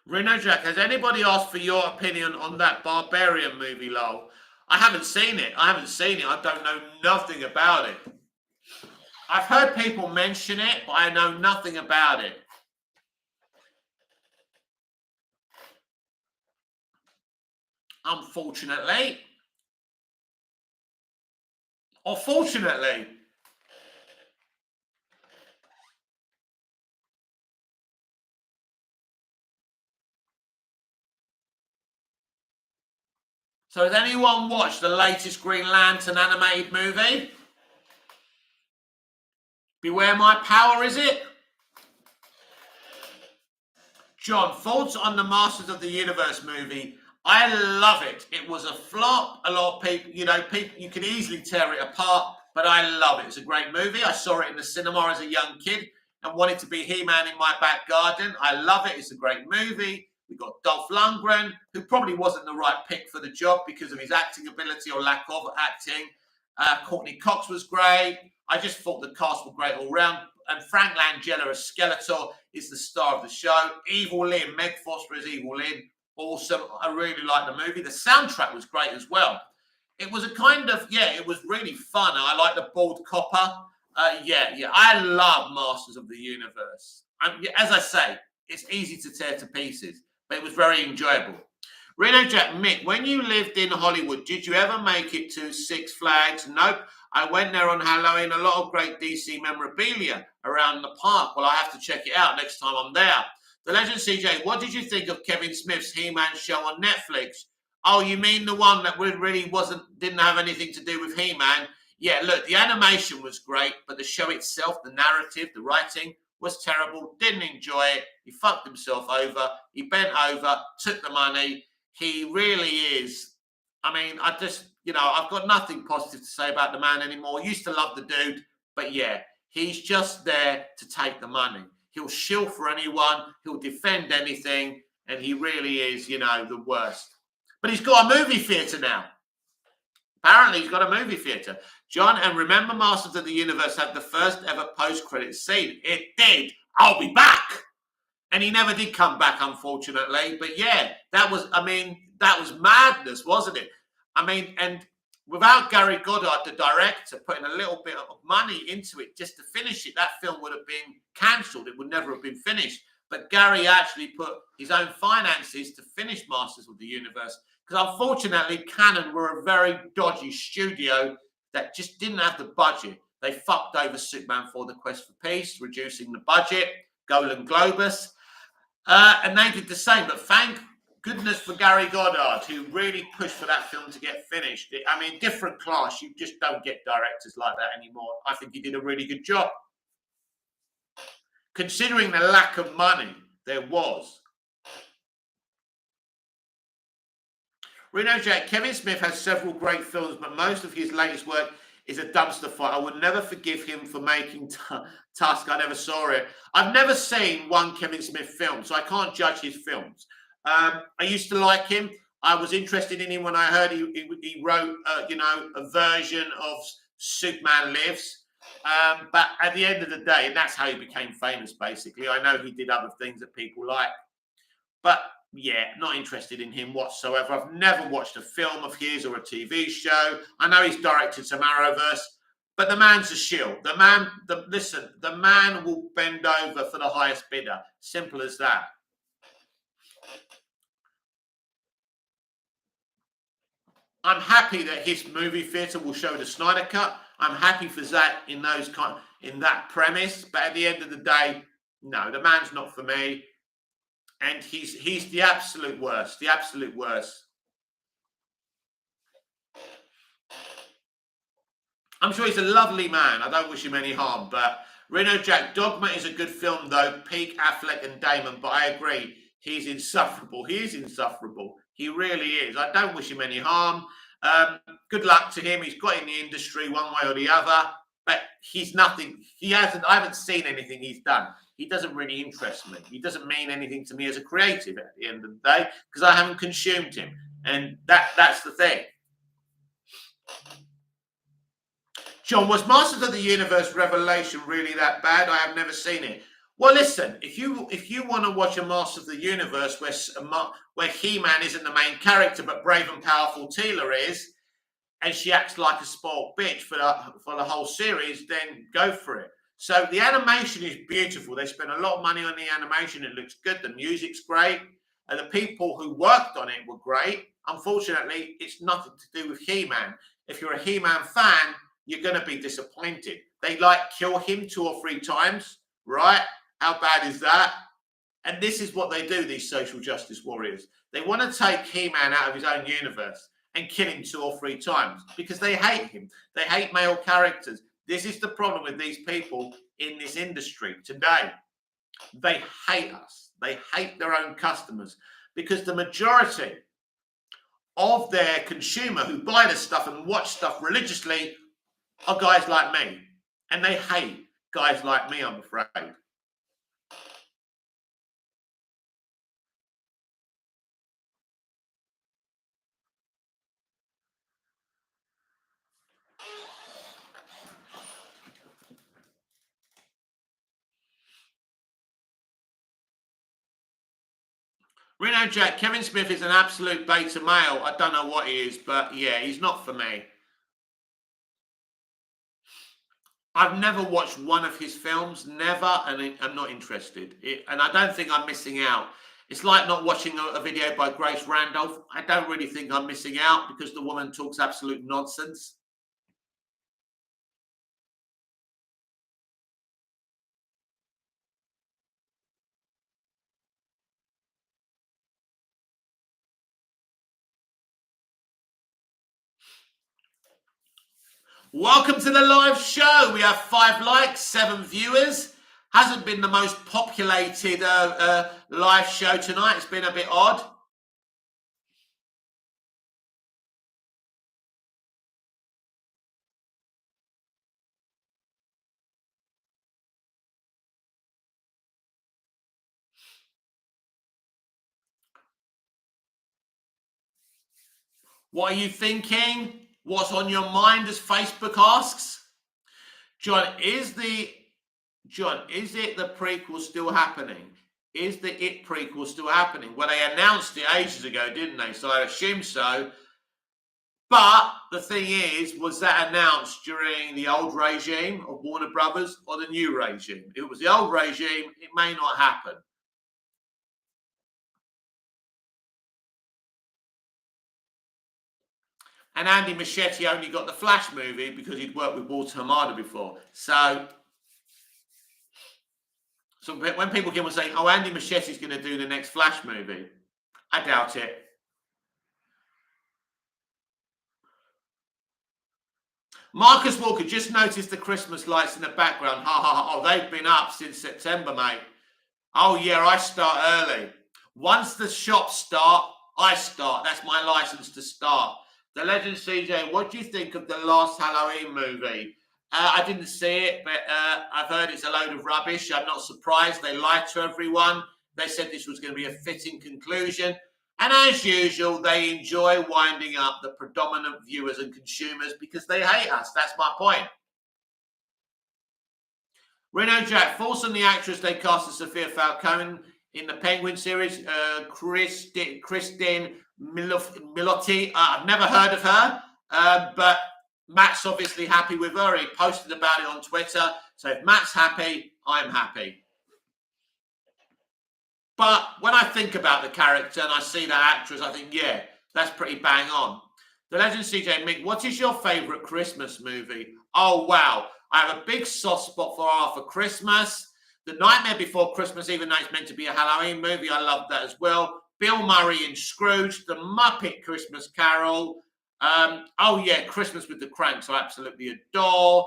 Reno Jack, has anybody asked for your opinion on that Barbarian movie, lol? I haven't seen it. I don't know nothing about it. I've heard people mention it, but I know nothing about it. Unfortunately. Or fortunately. So has anyone watched the latest Green Lantern animated movie? Beware My Power, is it? John, thoughts on the Masters of the Universe movie? I love it. It was a flop. A lot of people, people, you can easily tear it apart, but I love it. It's a great movie. I saw it in the cinema as a young kid and wanted to be He-Man in my back garden. I love it. It's a great movie. We got Dolph Lundgren, who probably wasn't the right pick for the job because of his acting ability or lack of acting. Courtney Cox was great. I just thought the cast were great all round. And Frank Langella as Skeletor is the star of the show. Evil Lynn, Meg Foster as Evil Lynn, awesome. I really liked the movie. The soundtrack was great as well. It was a kind of, it was really fun. I like the bald copper. I love Masters of the Universe. As I say, it's easy to tear to pieces, but it was very enjoyable. Reno Jack, Mick, when you lived in Hollywood, did you ever make it to Six Flags? Nope. I went there on Halloween. A lot of great DC memorabilia around the park. Well, I have to check it out next time I'm there. The Legend CJ, what did you think of Kevin Smith's He-Man show on Netflix? Oh, you mean the one that really didn't have anything to do with He-Man? Yeah, look, the animation was great, but the show itself, the narrative, the writing was terrible. Didn't enjoy it. He fucked himself over. He bent over, took the money. He really is. I mean, I've got nothing positive to say about the man anymore. Used to love the dude, but he's just there to take the money. He'll shill for anyone. He'll defend anything, and he really is, the worst. But he's got a movie theatre now. Apparently, he's got a movie theatre. John, and remember Masters of the Universe had the first ever post-credit scene. It did. I'll be back. And he never did come back, unfortunately. But that was madness, wasn't it? I mean, and without Gary Goddard, the director, putting a little bit of money into it just to finish it, that film would have been cancelled. It would never have been finished. But Gary actually put his own finances to finish Masters of the Universe. Because unfortunately, Canon were a very dodgy studio that just didn't have the budget. They fucked over Superman for the Quest for Peace, reducing the budget, Golan Globus. And they did the same. But thank goodness for Gary Goddard, who really pushed for that film to get finished. I mean, different class. You just don't get directors like that anymore. I think he did a really good job. Considering the lack of money there was. Reno Jack, Kevin Smith has several great films, but most of his latest work is a dumpster fire. I would never forgive him for making Tusk. I never saw it. I've never seen one Kevin Smith film, so I can't judge his films. I used to like him. I was interested in him when I heard he wrote, a version of Superman Lives. But at the end of the day, and that's how he became famous, basically. I know he did other things that people like. But not interested in him whatsoever. I've never watched a film of his or a TV show. I know he's directed some Arrowverse, but the man's a shill. The man will bend over for the highest bidder. Simple as that. I'm happy that his movie theatre will show the Snyder Cut. I'm happy for that in that premise. But at the end of the day, no, the man's not for me. And he's the absolute worst. The absolute worst. I'm sure he's a lovely man. I don't wish him any harm. But Reno Jack, Dogma is a good film, though. Peak Affleck and Damon. But I agree. He's insufferable. He is insufferable. He really is. I don't wish him any harm. Good luck to him. He's got in the industry one way or the other. But he's nothing. I haven't seen anything he's done. He doesn't really interest me. He doesn't mean anything to me as a creative at the end of the day because I haven't consumed him. And that's the thing. John, was Masters of the Universe Revelation really that bad? I have never seen it. Well, listen, if you want to watch a Masters of the Universe where He-Man isn't the main character but brave and powerful Teela is, and she acts like a spoiled bitch for the whole series, then go for it. So the animation is beautiful. They spent a lot of money on the animation. It looks good. The music's great. And the people who worked on it were great. Unfortunately, it's nothing to do with He-Man. If you're a He-Man fan, you're going to be disappointed. They kill him 2 or 3 times, right? How bad is that? And this is what they do, these social justice warriors. They want to take He-Man out of his own universe and kill him 2 or 3 times because they hate him. They hate male characters. This is the problem with these people in this industry today. They hate us. They hate their own customers because the majority of their consumer who buy this stuff and watch stuff religiously are guys like me. And they hate guys like me, I'm afraid. Reno Jack, Kevin Smith is an absolute beta male. I don't know what he is, but yeah, he's not for me. I've never watched one of his films, never, and I'm not interested. And I don't think I'm missing out. It's like not watching a video by Grace Randolph. I don't really think I'm missing out because the woman talks absolute nonsense. Welcome to the live show. We have 5 likes, 7 viewers. Hasn't been the most populated live show tonight. It's been a bit odd. What are you thinking? What's on your mind, as Facebook asks? John, is it the prequel still happening? Is the It prequel still happening? Well, they announced it ages ago, didn't they? So I assume so. But the thing is, was that announced during the old regime of Warner Brothers or the new regime? If it was the old regime, it may not happen. And Andy Muschietti only got the Flash movie because he'd worked with Walter Hamada before. So when people keep on saying, oh, Andy Muschietti's going to do the next Flash movie, I doubt it. Marcus Walker, just noticed the Christmas lights in the background. Ha ha ha. Oh, they've been up since September, mate. Oh, yeah, I start early. Once the shops start, I start. That's my license to start. The Legend CJ, what do you think of the last Halloween movie? I didn't see it, but I've heard it's a load of rubbish. I'm not surprised. They lied to everyone. They said this was going to be a fitting conclusion. And as usual, they enjoy winding up the predominant viewers and consumers because they hate us. That's my point. Reno Jack, false on the actress they cast as Sophia Falcone in the Penguin series. Christine Milotti. I've never heard of her, but Matt's obviously happy with her. He posted about it on Twitter. So if Matt's happy, I'm happy. But when I think about the character and I see that actress, I think, yeah, that's pretty bang on. The Legend CJ Mick, what is your favourite Christmas movie? Oh, wow. I have a big soft spot for Arthur Christmas. The Nightmare Before Christmas, even though it's meant to be a Halloween movie, I love that as well. Bill Murray in Scrooge, The Muppet Christmas Carol. Oh, yeah, Christmas with the Cranks, I absolutely adore.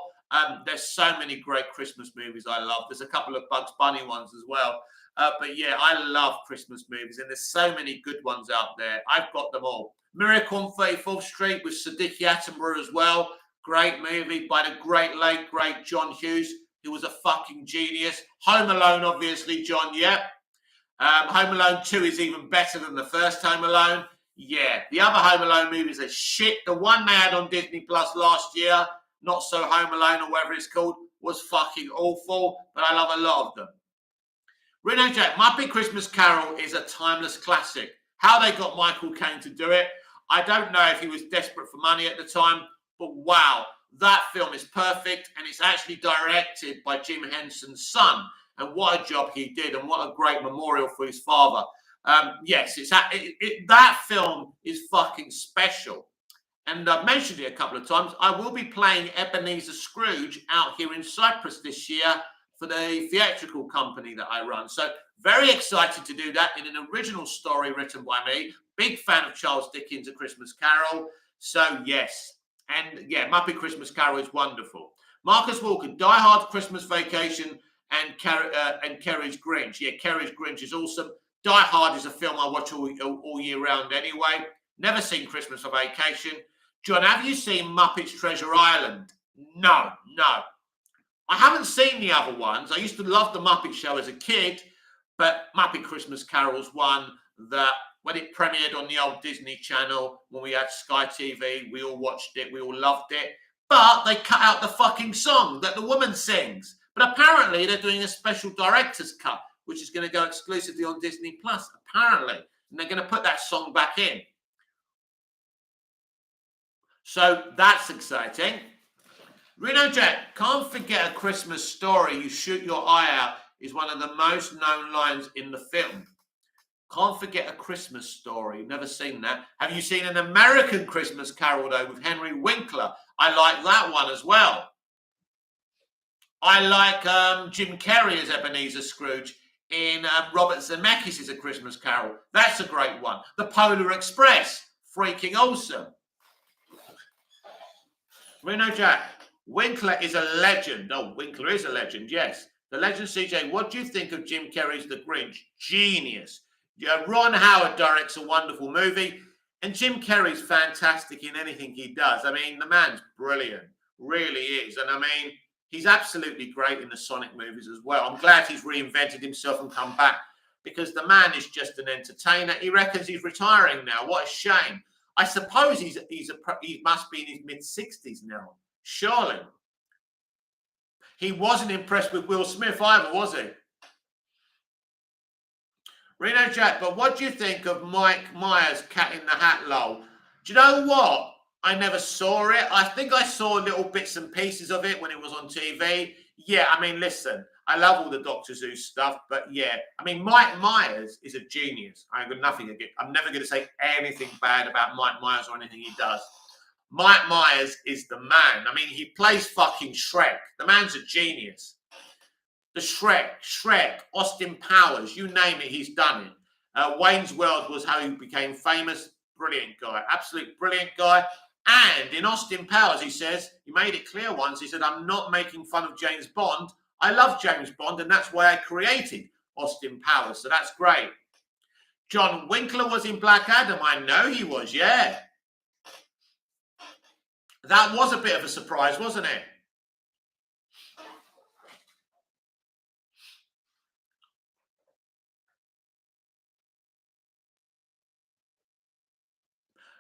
There's so many great Christmas movies I love. There's a couple of Bugs Bunny ones as well. But yeah, I love Christmas movies, and there's so many good ones out there. I've got them all. Miracle on 34th Street with Siddiqui Attenborough as well. Great movie by the late, great John Hughes, who was a fucking genius. Home Alone, obviously, John, yeah. Home Alone 2 is even better than the first Home Alone. Yeah, the other Home Alone movies are shit. The one they had on Disney Plus last year, Not So Home Alone or whatever it's called, was fucking awful, but I love a lot of them. Reno Jack, Muppet Christmas Carol is a timeless classic. How they got Michael Caine to do it, I don't know if he was desperate for money at the time, but wow, that film is perfect, and it's actually directed by Jim Henson's son, and what a job he did, and what a great memorial for his father. Yes, that film is fucking special. And I've mentioned it a couple of times. I will be playing Ebenezer Scrooge out here in Cyprus this year for the theatrical company that I run. So very excited to do that in an original story written by me. Big fan of Charles Dickens' A Christmas Carol. So yes. And yeah, Muppet Christmas Carol is wonderful. Marcus Walker, Die Hard, Christmas Vacation, and Kerry's Grinch. Yeah, Kerry's Grinch is awesome. Die Hard is a film I watch all year round anyway. Never seen Christmas Vacation. John, have you seen Muppets Treasure Island? No. I haven't seen the other ones. I used to love the Muppet Show as a kid, but Muppet Christmas Carol's one that when it premiered on the old Disney Channel, when we had Sky TV, we all watched it, we all loved it. But they cut out the fucking song that the woman sings. But apparently they're doing a special director's cut, which is going to go exclusively on Disney Plus, apparently. And they're going to put that song back in. So that's exciting. Reno Jack, can't forget A Christmas Story, you shoot your eye out, is one of the most known lines in the film. Can't forget A Christmas Story. Never seen that. Have you seen An American Christmas Carol, though, with Henry Winkler? I like that one as well. I like Jim Carrey as Ebenezer Scrooge in Robert Zemeckis' A Christmas Carol. That's a great one. The Polar Express. Freaking awesome. Reno Jack. Winkler is a legend. Oh, Winkler is a legend, yes. The legend, CJ, what do you think of Jim Carrey's The Grinch? Genius. Ron Howard directs a wonderful movie, and Jim Carrey's fantastic in anything he does. I mean, the man's brilliant, really is. And I mean, he's absolutely great in the Sonic movies as well. I'm glad he's reinvented himself and come back, because the man is just an entertainer. He reckons he's retiring now. What a shame. I suppose he must be in his mid-60s now. Surely. He wasn't impressed with Will Smith either, was he? Reno Jack, but what do you think of Mike Myers' Cat in the Hat lol? Do you know what? I never saw it. I think I saw little bits and pieces of it when it was on TV. Yeah, I mean, listen, I love all the Doctor Who stuff, but yeah, I mean, Mike Myers is a genius. I've got nothing against. I'm never going to say anything bad about Mike Myers or anything he does. Mike Myers is the man. I mean, he plays fucking Shrek. The man's a genius. The Shrek, Austin Powers, you name it, he's done it. Wayne's World was how he became famous. Brilliant guy, absolute brilliant guy. And in Austin Powers, he says, he made it clear once, he said, I'm not making fun of James Bond. I love James Bond, and that's why I created Austin Powers. So that's great. John Winkler was in Black Adam. I know he was, yeah. That was a bit of a surprise, wasn't it?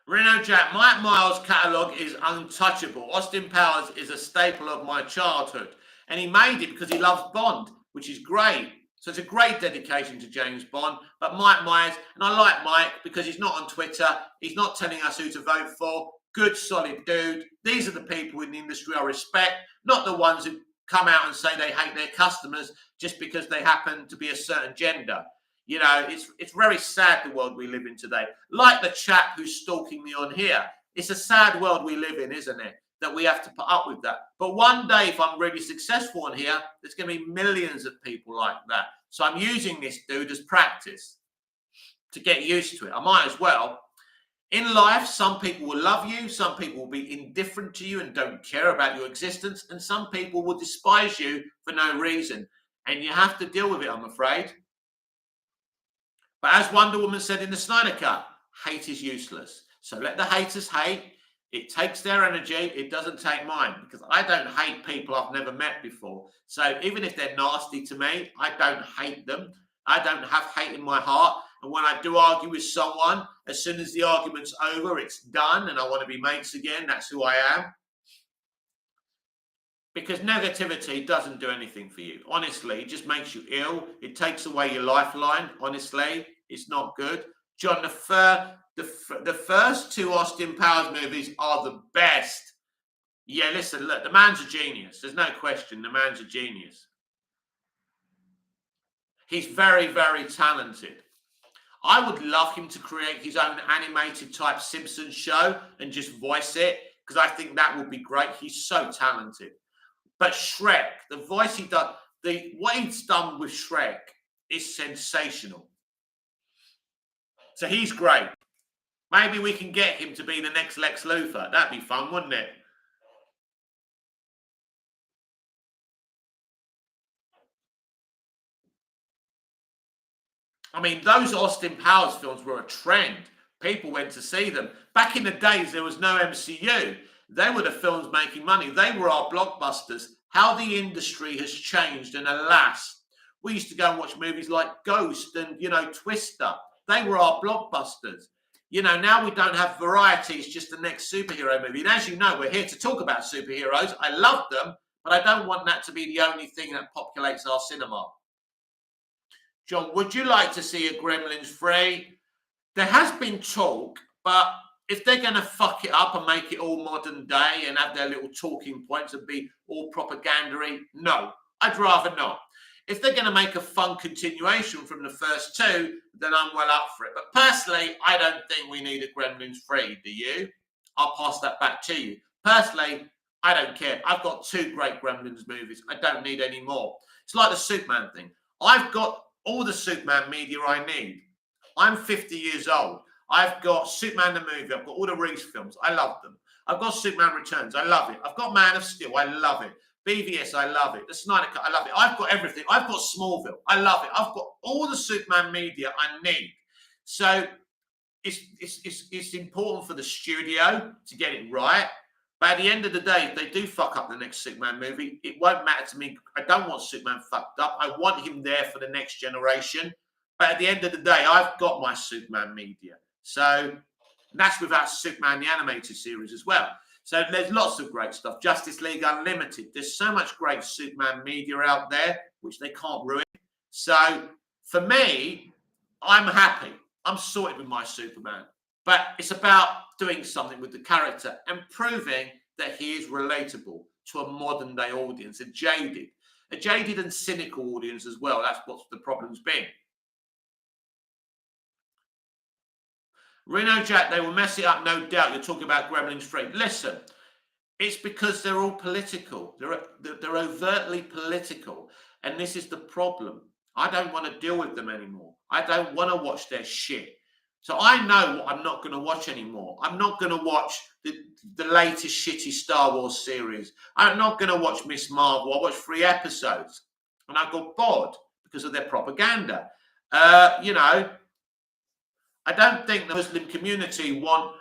Reno Jack, Mike Myers' catalogue is untouchable. Austin Powers is a staple of my childhood. And he made it because he loves Bond, which is great. So it's a great dedication to James Bond. But Mike Myers, and I like Mike because he's not on Twitter. He's not telling us who to vote for. Good, solid dude. These are the people in the industry I respect, not the ones who come out and say they hate their customers just because they happen to be a certain gender. You know, it's very sad, the world we live in today. Like the chap who's stalking me on here. It's a sad world we live in, isn't it? That we have to put up with that. But one day, if I'm really successful on here, there's going to be millions of people like that. So I'm using this dude as practice to get used to it. I might as well. In life, some people will love you, some people will be indifferent to you and don't care about your existence, and some people will despise you for no reason. And you have to deal with it, I'm afraid. But as Wonder Woman said in the Snyder Cut, hate is useless. So let the haters hate. It takes their energy. It doesn't take mine, because I don't hate people I've never met before. So even if they're nasty to me, I don't hate them. I don't have hate in my heart. And when I do argue with someone, as soon as the argument's over, it's done and I want to be mates again. That's who I am. Because negativity doesn't do anything for you. Honestly, it just makes you ill. It takes away your lifeline. Honestly, it's not good. John, the first two Austin Powers movies are the best. Yeah, listen, look, the man's a genius. There's no question. The man's a genius. He's very, very talented. I would love him to create his own animated type Simpsons show and just voice it, because I think that would be great. He's so talented. But Shrek, the voice he does, what he's done with Shrek is sensational. So he's great. Maybe we can get him to be the next Lex Luthor. That'd be fun, wouldn't it? I mean, those Austin Powers films were a trend. People went to see them. Back in the days, there was no MCU. They were the films making money. They were our blockbusters. How the industry has changed, and alas, we used to go and watch movies like Ghost and, Twister. They were our blockbusters. Now we don't have variety. It's just the next superhero movie. And as you know, we're here to talk about superheroes. I love them, but I don't want that to be the only thing that populates our cinema. John, would you like to see a Gremlins 3? There has been talk, but if they're going to fuck it up and make it all modern day and have their little talking points and be all propaganda-y, no, I'd rather not. If they're going to make a fun continuation from the first two, then I'm well up for it. But personally, I don't think we need a Gremlins 3, do you? I'll pass that back to you. Personally, I don't care. I've got 2 great Gremlins movies. I don't need any more. It's like the Superman thing. I've got all the Superman media I need. I'm 50 years old. I've got Superman the movie. I've got all the Reese films. I love them. I've got Superman Returns. I love it. I've got Man of Steel. I love it. BVS. I love it. The Snyder Cut. I love it. I've got everything. I've got Smallville. I love it. I've got all the Superman media I need. So it's important for the studio to get it right. But at the end of the day, if they do fuck up the next Superman movie, it won't matter to me. I don't want Superman fucked up. I want him there for the next generation. But at the end of the day, I've got my Superman media. So that's without Superman, the animated series as well. So there's lots of great stuff. Justice League Unlimited. There's so much great Superman media out there, which they can't ruin. So for me, I'm happy. I'm sorted with my Superman. But it's about doing something with the character and proving that he is relatable to a modern day audience, a jaded and cynical audience as well. That's what the problem's been. Reno Jack, they will mess it up, no doubt. You're talking about Gremlins 3. Listen, it's because they're all political. They're overtly political. And this is the problem. I don't want to deal with them anymore. I don't want to watch their shit. So I know what I'm not going to watch anymore. I'm not going to watch the latest shitty Star Wars series. I'm not going to watch Miss Marvel. I watched 3 episodes. And I got bored because of their propaganda. I don't think the Muslim community want,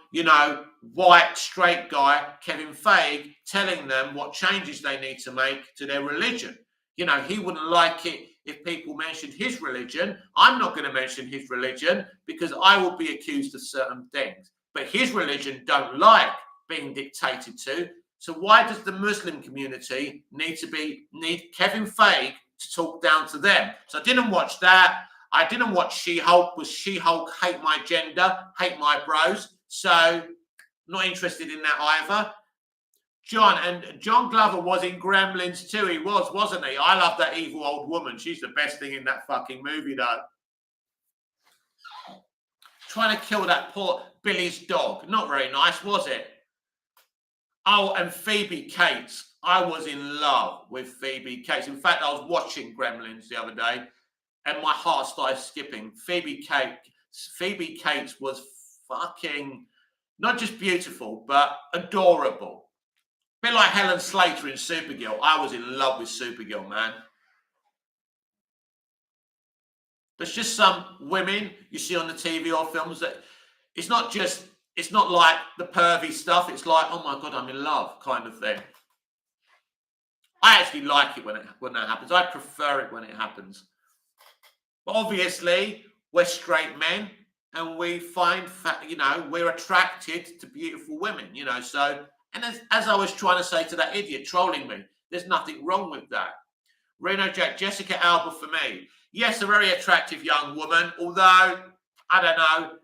white, straight guy, Kevin Feige, telling them what changes they need to make to their religion. He wouldn't like it if people mentioned his religion. I'm not going to mention his religion because I will be accused of certain things. But his religion don't like being dictated to. So why does the Muslim community need Kevin Feige to talk down to them? So I didn't watch that. I didn't watch She-Hulk. Was She-Hulk hate my gender, hate my bros? So not interested in that either. John Glover was in Gremlins too. He was, wasn't he? I love that evil old woman. She's the best thing in that fucking movie, though. Trying to kill that poor Billy's dog. Not very nice, was it? Oh, and Phoebe Cates. I was in love with Phoebe Cates. In fact, I was watching Gremlins the other day, and my heart started skipping. Phoebe Cates was fucking not just beautiful, but adorable. A bit like Helen Slater in Supergirl. I was in love with Supergirl, man. There's just some women you see on the TV or films that it's not like the pervy stuff. It's like, oh my God, I'm in love kind of thing. I actually like it when that happens. I prefer it when it happens. But obviously, we're straight men and we find, we're attracted to beautiful women, so, and as I was trying to say to that idiot trolling me, there's nothing wrong with that. Reno Jack, Jessica Alba for me. Yes, a very attractive young woman, although, I don't know,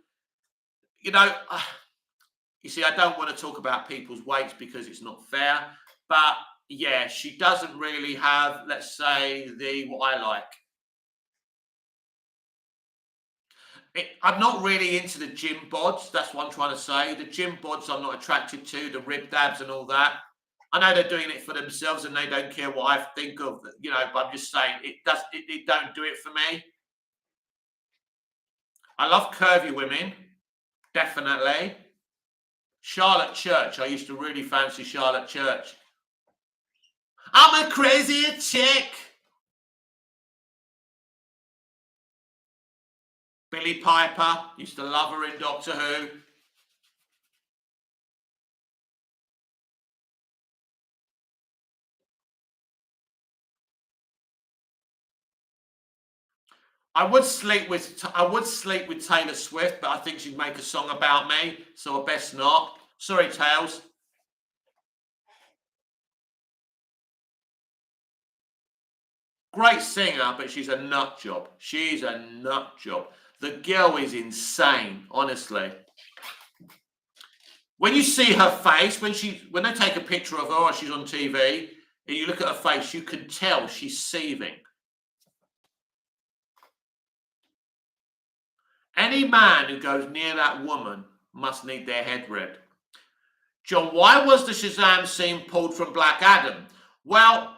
you see, I don't want to talk about people's weights because it's not fair, but yeah, she doesn't really have, let's say, what I like. I'm not really into the gym bods. That's what I'm trying to say. The gym bods I'm not attracted to, the rib dabs and all that. I know they're doing it for themselves and they don't care what I think of, but I'm just saying it don't do it for me. I love curvy women, definitely. Charlotte Church. I used to really fancy Charlotte Church. I'm a crazy chick. Billy Piper, used to love her in Doctor Who. I would sleep with Taylor Swift, but I think she'd make a song about me, so I best not. Sorry, Tails. Great singer, but she's a nut job. She's a nut job. The girl is insane, honestly. When you see her face, when they take a picture of her or she's on TV, and you look at her face, you can tell she's seething. Any man who goes near that woman must need their head read. John, why was the Shazam scene pulled from Black Adam? Well,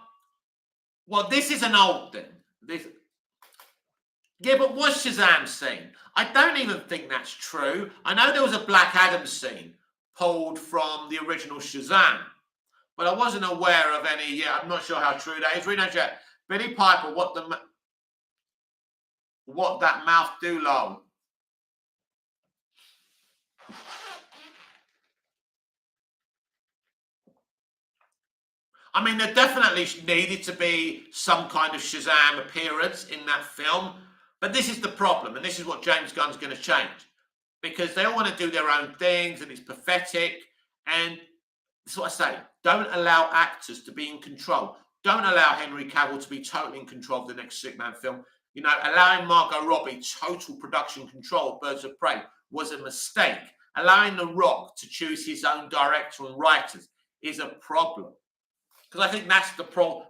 this is an old thing. Yeah, but was Shazam scene? I don't even think that's true. I know there was a Black Adam scene pulled from the original Shazam, but I wasn't aware of any. Yeah, I'm not sure how true that is. Reno Jack, Billy Piper, what that mouth do, lol. I mean, there definitely needed to be some kind of Shazam appearance in that film, but this is the problem, and this is what James Gunn's going to change, because they all want to do their own things, and it's pathetic, and that's what I say. Don't allow actors to be in control. Don't allow Henry Cavill to be totally in control of the next Superman film. You know, allowing Margot Robbie total production control of Birds of Prey was a mistake. Allowing The Rock to choose his own director and writers is a problem. Because I think that's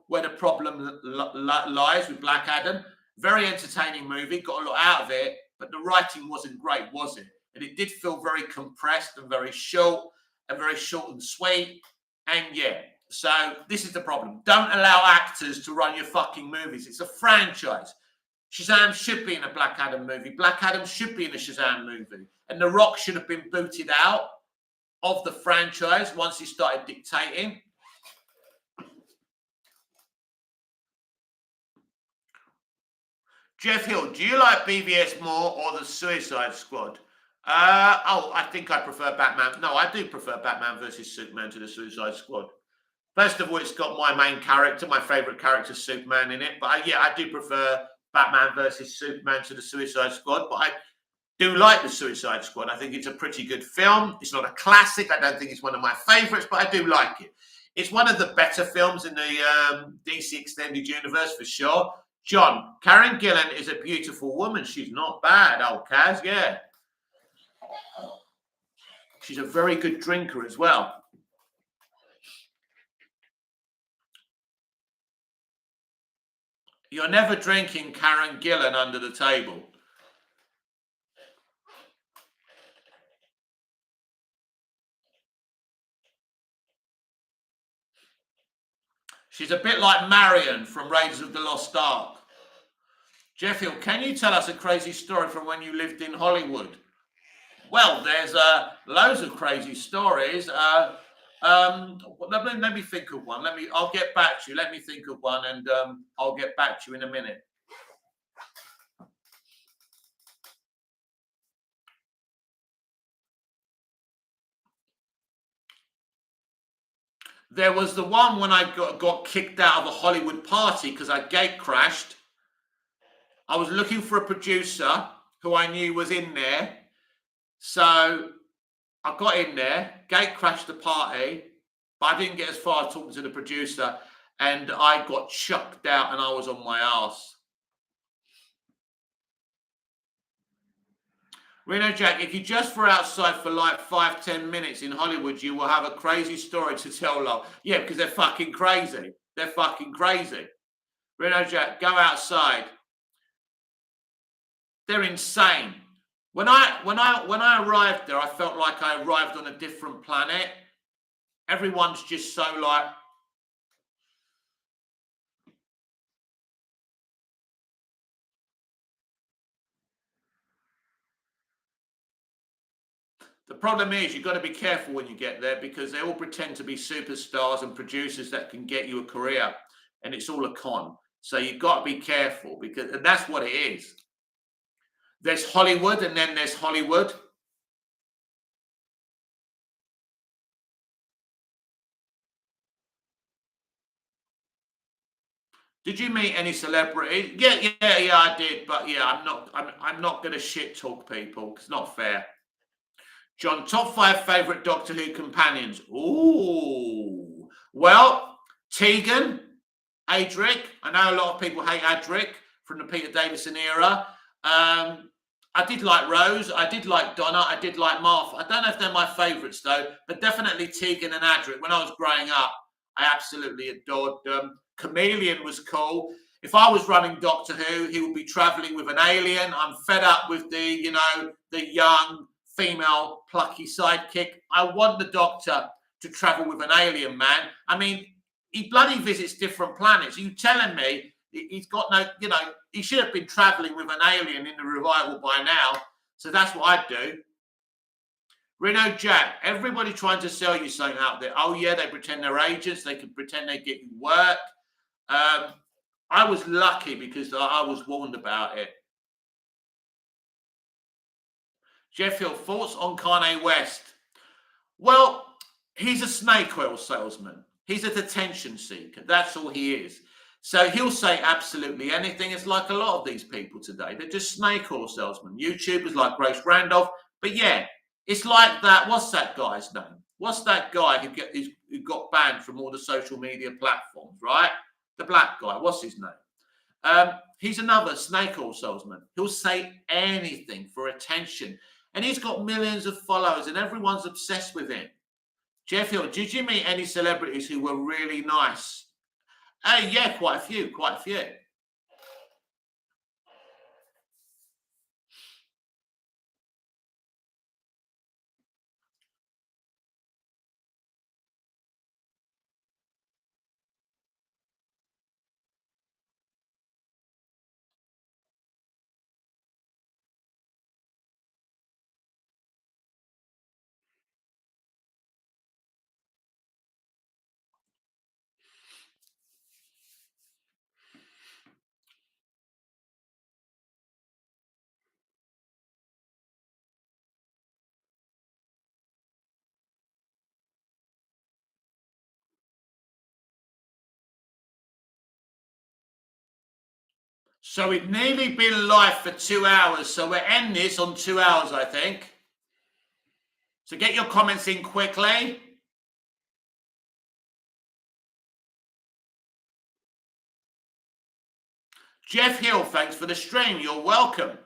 where the problem lies with Black Adam. Very entertaining movie, got a lot out of it, but the writing wasn't great, was it? And it did feel very compressed and very short and sweet. And yeah, so this is the problem. Don't allow actors to run your fucking movies. It's a franchise. Shazam should be in a Black Adam movie. Black Adam should be in a Shazam movie. And The Rock should have been booted out of the franchise once he started dictating. Jeff Hill, do you like BVS more or the Suicide Squad? I think I prefer Batman. No, I do prefer Batman versus Superman to the Suicide Squad. First of all, it's got my main character, my favourite character, Superman, in it. But I do prefer Batman versus Superman to the Suicide Squad. But I do like the Suicide Squad. I think it's a pretty good film. It's not a classic. I don't think it's one of my favourites, but I do like it. It's one of the better films in the DC Extended Universe, for sure. John, Karen Gillan is a beautiful woman. She's not bad, old Kaz, yeah. She's a very good drinker as well. You're never drinking Karen Gillan under the table. She's a bit like Marion from Raiders of the Lost Ark. Jeff Hill, can you tell us a crazy story from when you lived in Hollywood? Well, there's loads of crazy stories. Let me think of one. I'll get back to you. Let me think of one, and I'll get back to you in a minute. There was the one when I got kicked out of a Hollywood party because I gate crashed. I was looking for a producer who I knew was in there. So I got in there, gate crashed the party, but I didn't get as far as talking to the producer, and I got chucked out and I was on my ass. Reno Jack, if you just were outside for like 5-10 minutes in Hollywood, you will have a crazy story to tell, lol. Yeah, because they're fucking crazy. They're fucking crazy. Reno Jack, go outside. They're insane. When I arrived there, I felt like I arrived on a different planet. Everyone's just so like. The problem is you've got to be careful when you get there because they all pretend to be superstars and producers that can get you a career, and it's all a con. So you've got to be careful and that's what it is. There's Hollywood and then there's Hollywood. Did you meet any celebrity? Yeah, I did. But yeah, I'm not going to shit talk people. It's not fair. John, top 5 favorite Doctor Who companions. Ooh. Well, Tegan, Adric. I know a lot of people hate Adric from the Peter Davison era. I did like Rose. I did like Donna. I did like Martha. I don't know if they're my favourites though, but definitely Tegan and Adric. When I was growing up, I absolutely adored them. Chameleon was cool. If I was running Doctor Who, he would be travelling with an alien. I'm fed up with the young female plucky sidekick. I want the Doctor to travel with an alien, man. I mean, he bloody visits different planets. Are you telling me he's got no, he should have been traveling with an alien in the revival by now. So that's what I'd do. Reno Jack, everybody trying to sell you something out there. Oh, yeah, they pretend they're agents. They can pretend they get you work. I was lucky because I was warned about it. Jeff Hill, thoughts on Kanye West? Well, he's a snake oil salesman. He's a detention seeker. That's all he is. So he'll say absolutely anything. It's like a lot of these people today. They're just snake oil salesmen. YouTubers like Grace Randolph. But yeah, it's like that. What's that guy's name? What's that guy who got banned from all the social media platforms, right? The black guy. What's his name? He's another snake oil salesman. He'll say anything for attention. And he's got millions of followers and everyone's obsessed with him. Jeff Hill, did you meet any celebrities who were really nice? Yeah, quite a few. So we've nearly been live for 2 hours. So we'll end this on 2 hours, I think. So get your comments in quickly. Jeff Hill, thanks for the stream. You're welcome.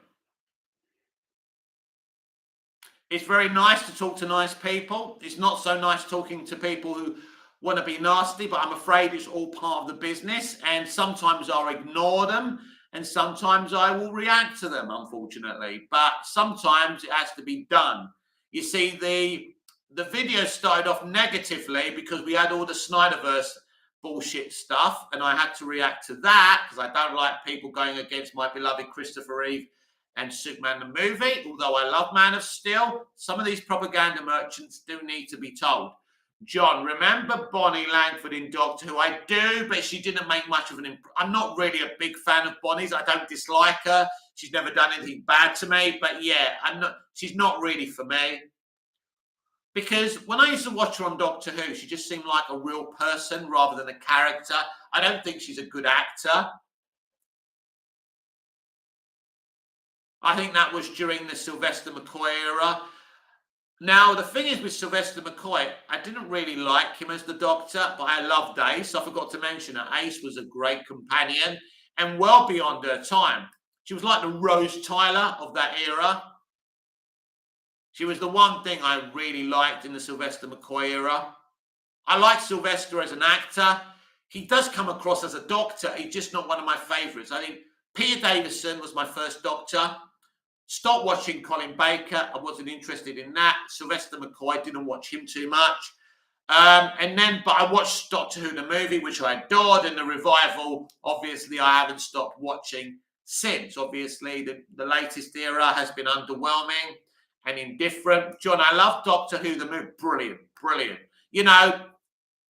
It's very nice to talk to nice people. It's not so nice talking to people who want to be nasty, but I'm afraid it's all part of the business. And sometimes I'll ignore them and sometimes I will react to them, unfortunately. But sometimes it has to be done. You see, the video started off negatively because we had all the Snyderverse bullshit stuff, and I had to react to that because I don't like people going against my beloved Christopher Reeve and Superman the movie. Although I love Man of Steel, some of these propaganda merchants do need to be told. John, remember Bonnie Langford in Doctor Who? I do, but she didn't make much of an impression. I'm not really a big fan of Bonnie's. I don't dislike her. She's never done anything bad to me, but yeah, she's not really for me. Because when I used to watch her on Doctor Who, she just seemed like a real person rather than a character. I don't think she's a good actor. I think that was during the Sylvester McCoy era. Now, the thing is with Sylvester McCoy, I didn't really like him as the Doctor, but I loved Ace. I forgot to mention that Ace was a great companion and well beyond her time. She was like the Rose Tyler of that era. She was the one thing I really liked in the Sylvester McCoy era. I like Sylvester as an actor. He does come across as a Doctor. He's just not one of my favourites. I think Peter Davison was my first Doctor. Stopped watching Colin Baker. I wasn't interested in that. Sylvester McCoy, didn't watch him too much. But I watched Doctor Who the movie, which I adored, and the revival, obviously, I haven't stopped watching since. Obviously, the latest era has been underwhelming and indifferent. John, I love Doctor Who the movie. Brilliant.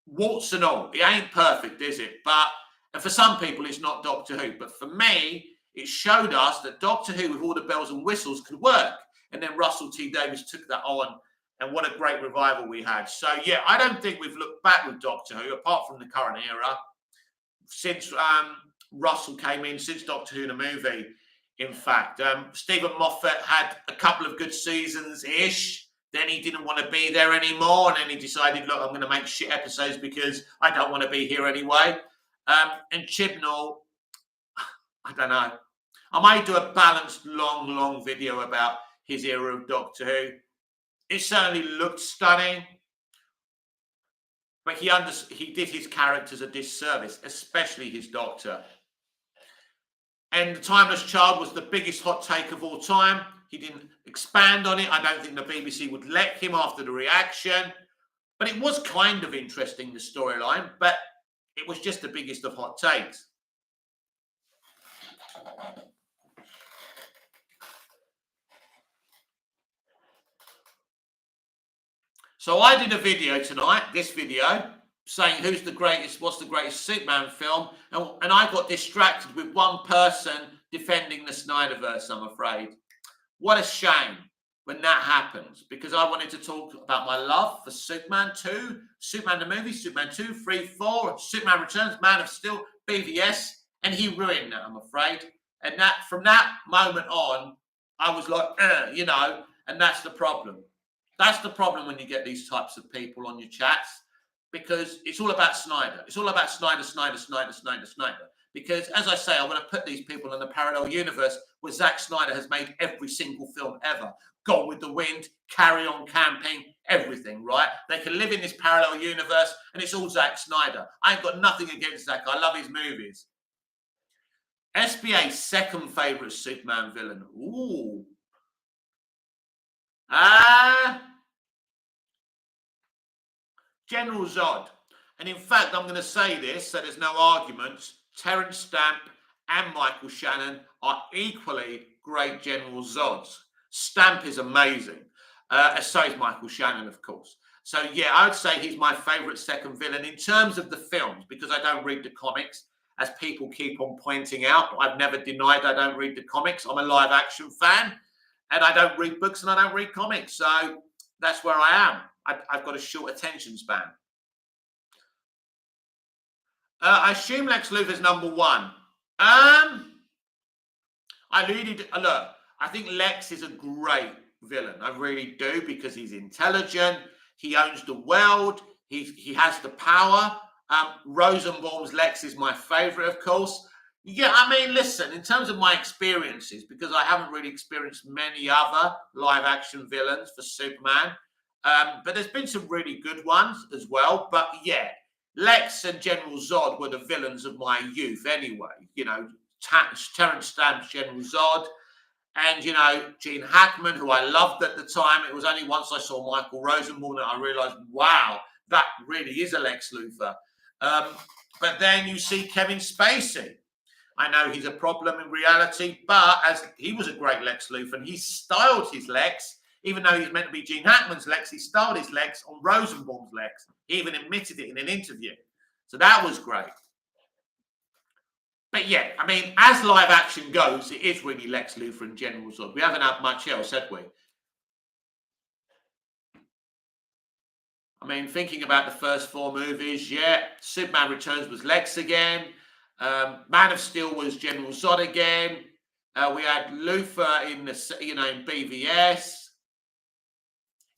Warts and all. It ain't perfect, is it? And for some people, it's not Doctor Who. But for me, it showed us that Doctor Who, with all the bells and whistles, could work. And then Russell T Davies took that on, and what a great revival we had. So, yeah, I don't think we've looked back with Doctor Who, apart from the current era, since Russell came in, since Doctor Who the movie. In fact, Stephen Moffat had a couple of good seasons-ish. Then he didn't want to be there anymore, and then he decided, look, I'm going to make shit episodes because I don't want to be here anyway. And Chibnall, I don't know. I might do a balanced, long video about his era of Doctor Who. It certainly looked stunning, but he did his characters a disservice, especially his Doctor. And The Timeless Child was the biggest hot take of all time. He didn't expand on it. I don't think the BBC would let him after the reaction. But it was kind of interesting, the storyline, but it was just the biggest of hot takes. So I did a video tonight, this video, saying who's the greatest, what's the greatest Superman film, and I got distracted with one person defending the Snyderverse, I'm afraid. What a shame when that happens, because I wanted to talk about my love for Superman 2, Superman the movie, Superman 2, 3, 4, Superman Returns, Man of Steel, BVS, and he ruined that, I'm afraid. And that from that moment on, I was like, you know, and that's the problem. That's the problem when you get these types of people on your chats, because it's all about Snyder. It's all about Snyder. Because, as I say, I want to put these people in a parallel universe where Zack Snyder has made every single film ever. Gone with the Wind, Carry On Camping, everything, right? They can live in this parallel universe, and it's all Zack Snyder. I ain't got nothing against Zack. I love his movies. SBA's second favourite Superman villain. Ooh. General Zod. And in fact, I'm going to say this so there's no arguments. Terence Stamp and Michael Shannon are equally great General Zods. Stamp is amazing. So is Michael Shannon, of course. So, yeah, I would say he's my favourite second villain in terms of the films, because I don't read the comics, as people keep on pointing out. I've never denied I don't read the comics. I'm a live action fan, and I don't read books and I don't read comics. So that's where I am. I've got a short attention span. I assume Lex Luthor's number one. I think Lex is a great villain. I really do, because he's intelligent. He owns the world. He has the power. Rosenbaum's Lex is my favorite, of course. Yeah, I mean, listen, in terms of my experiences, because I haven't really experienced many other live action villains for Superman, but there's been some really good ones as well. But yeah, Lex and General Zod were the villains of my youth anyway. You know, Terence Stamp's General Zod, and, you know, Gene Hackman, who I loved at the time. It was only once I saw Michael Rosenbaum that I realised, wow, that really is a Lex Luthor. But then you see Kevin Spacey. I know he's a problem in reality, but as he was a great Lex Luthor, and he styled his Lex, even though he's meant to be Gene Hackman's Lex, he styled his Lex on Rosenbaum's Lex. He even admitted it in an interview. So that was great. But yeah, I mean, as live action goes, it is really Lex Luthor and General Zod. We haven't had much else, have we? I mean, thinking about the first four movies, yeah, Superman Returns was Lex again. Man of Steel was General Zod again. We had Luthor in in BVS.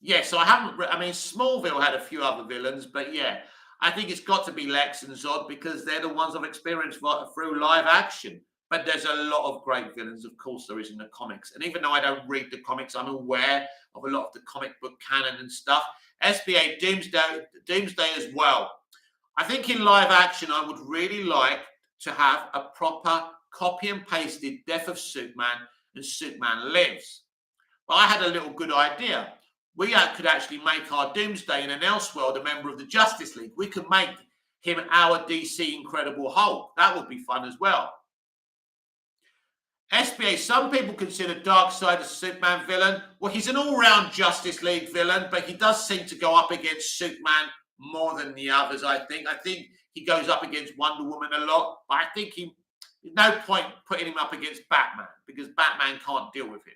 Yeah, so Smallville had a few other villains, but yeah, I think it's got to be Lex and Zod, because they're the ones I've experienced through live action. But there's a lot of great villains, of course, there is in the comics. And even though I don't read the comics, I'm aware of a lot of the comic book canon and stuff. SBA Doomsday as well. I think in live action, I would really like to have a proper copy and pasted Death of Superman and Superman Lives. But I had a little good idea. We could actually make our Doomsday in an Elseworld a member of the Justice League. We could make him our DC Incredible Hulk. That would be fun as well. SBA, some people consider Darkseid a Superman villain. Well, he's an all-round Justice League villain, but he does seem to go up against Superman more than the others, I think. I think he goes up against Wonder Woman a lot, but I think There's no point putting him up against Batman because Batman can't deal with him.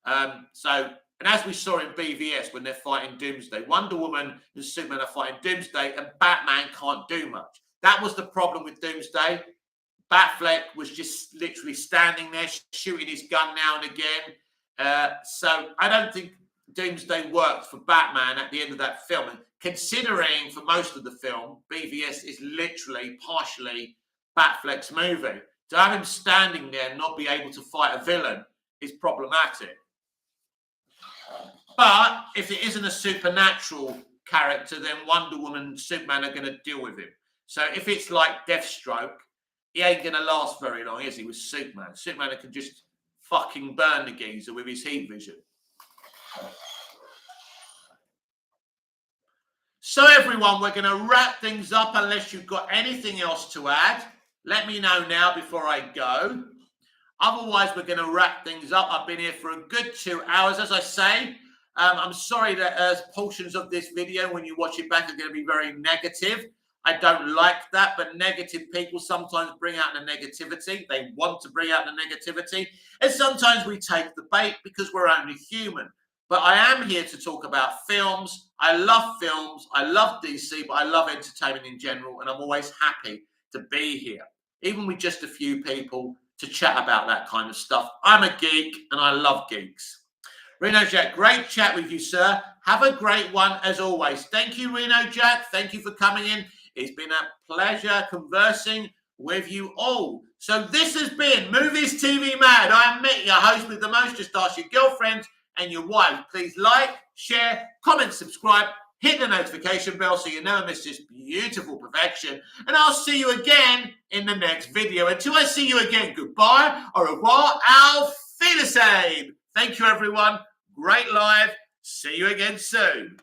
And as we saw in BVS when they're fighting Doomsday, Wonder Woman and Superman are fighting Doomsday and Batman can't do much. That was the problem with Doomsday. Batfleck was just literally standing there shooting his gun now and again. So I don't think Doomsday worked for Batman at the end of that film. And considering for most of the film, BVS is literally partially Batfleck's movie. To have him standing there and not be able to fight a villain is problematic. But if it isn't a supernatural character, then Wonder Woman and Superman are going to deal with him. So if it's like Deathstroke, he ain't going to last very long, is he, with Superman? Superman can just fucking burn the geezer with his heat vision. So everyone, we're going to wrap things up unless you've got anything else to add. Let me know now before I go. Otherwise, we're going to wrap things up. I've been here for a good 2 hours. As I say, I'm sorry that portions of this video, when you watch it back, are going to be very negative. I don't like that, but negative people sometimes bring out the negativity. They want to bring out the negativity. And sometimes we take the bait because we're only human. But I am here to talk about films. I love films. I love DC, but I love entertainment in general. And I'm always happy to be here, even with just a few people, to chat about that kind of stuff. I'm a geek and I love geeks. Reno Jack, great chat with you, sir. Have a great one as always. Thank you, Reno Jack. Thank you for coming in. It's been a pleasure conversing with you all. So this has been Movies TV Mad. I am Mick, your host with the most. Just ask your girlfriends and your wife. Please like, share, comment, subscribe, hit the notification bell so you never miss this beautiful perfection. And I'll see you again in the next video. Until I see you again, goodbye, au revoir, auf Wiedersehen. Thank you, everyone. Great live. See you again soon.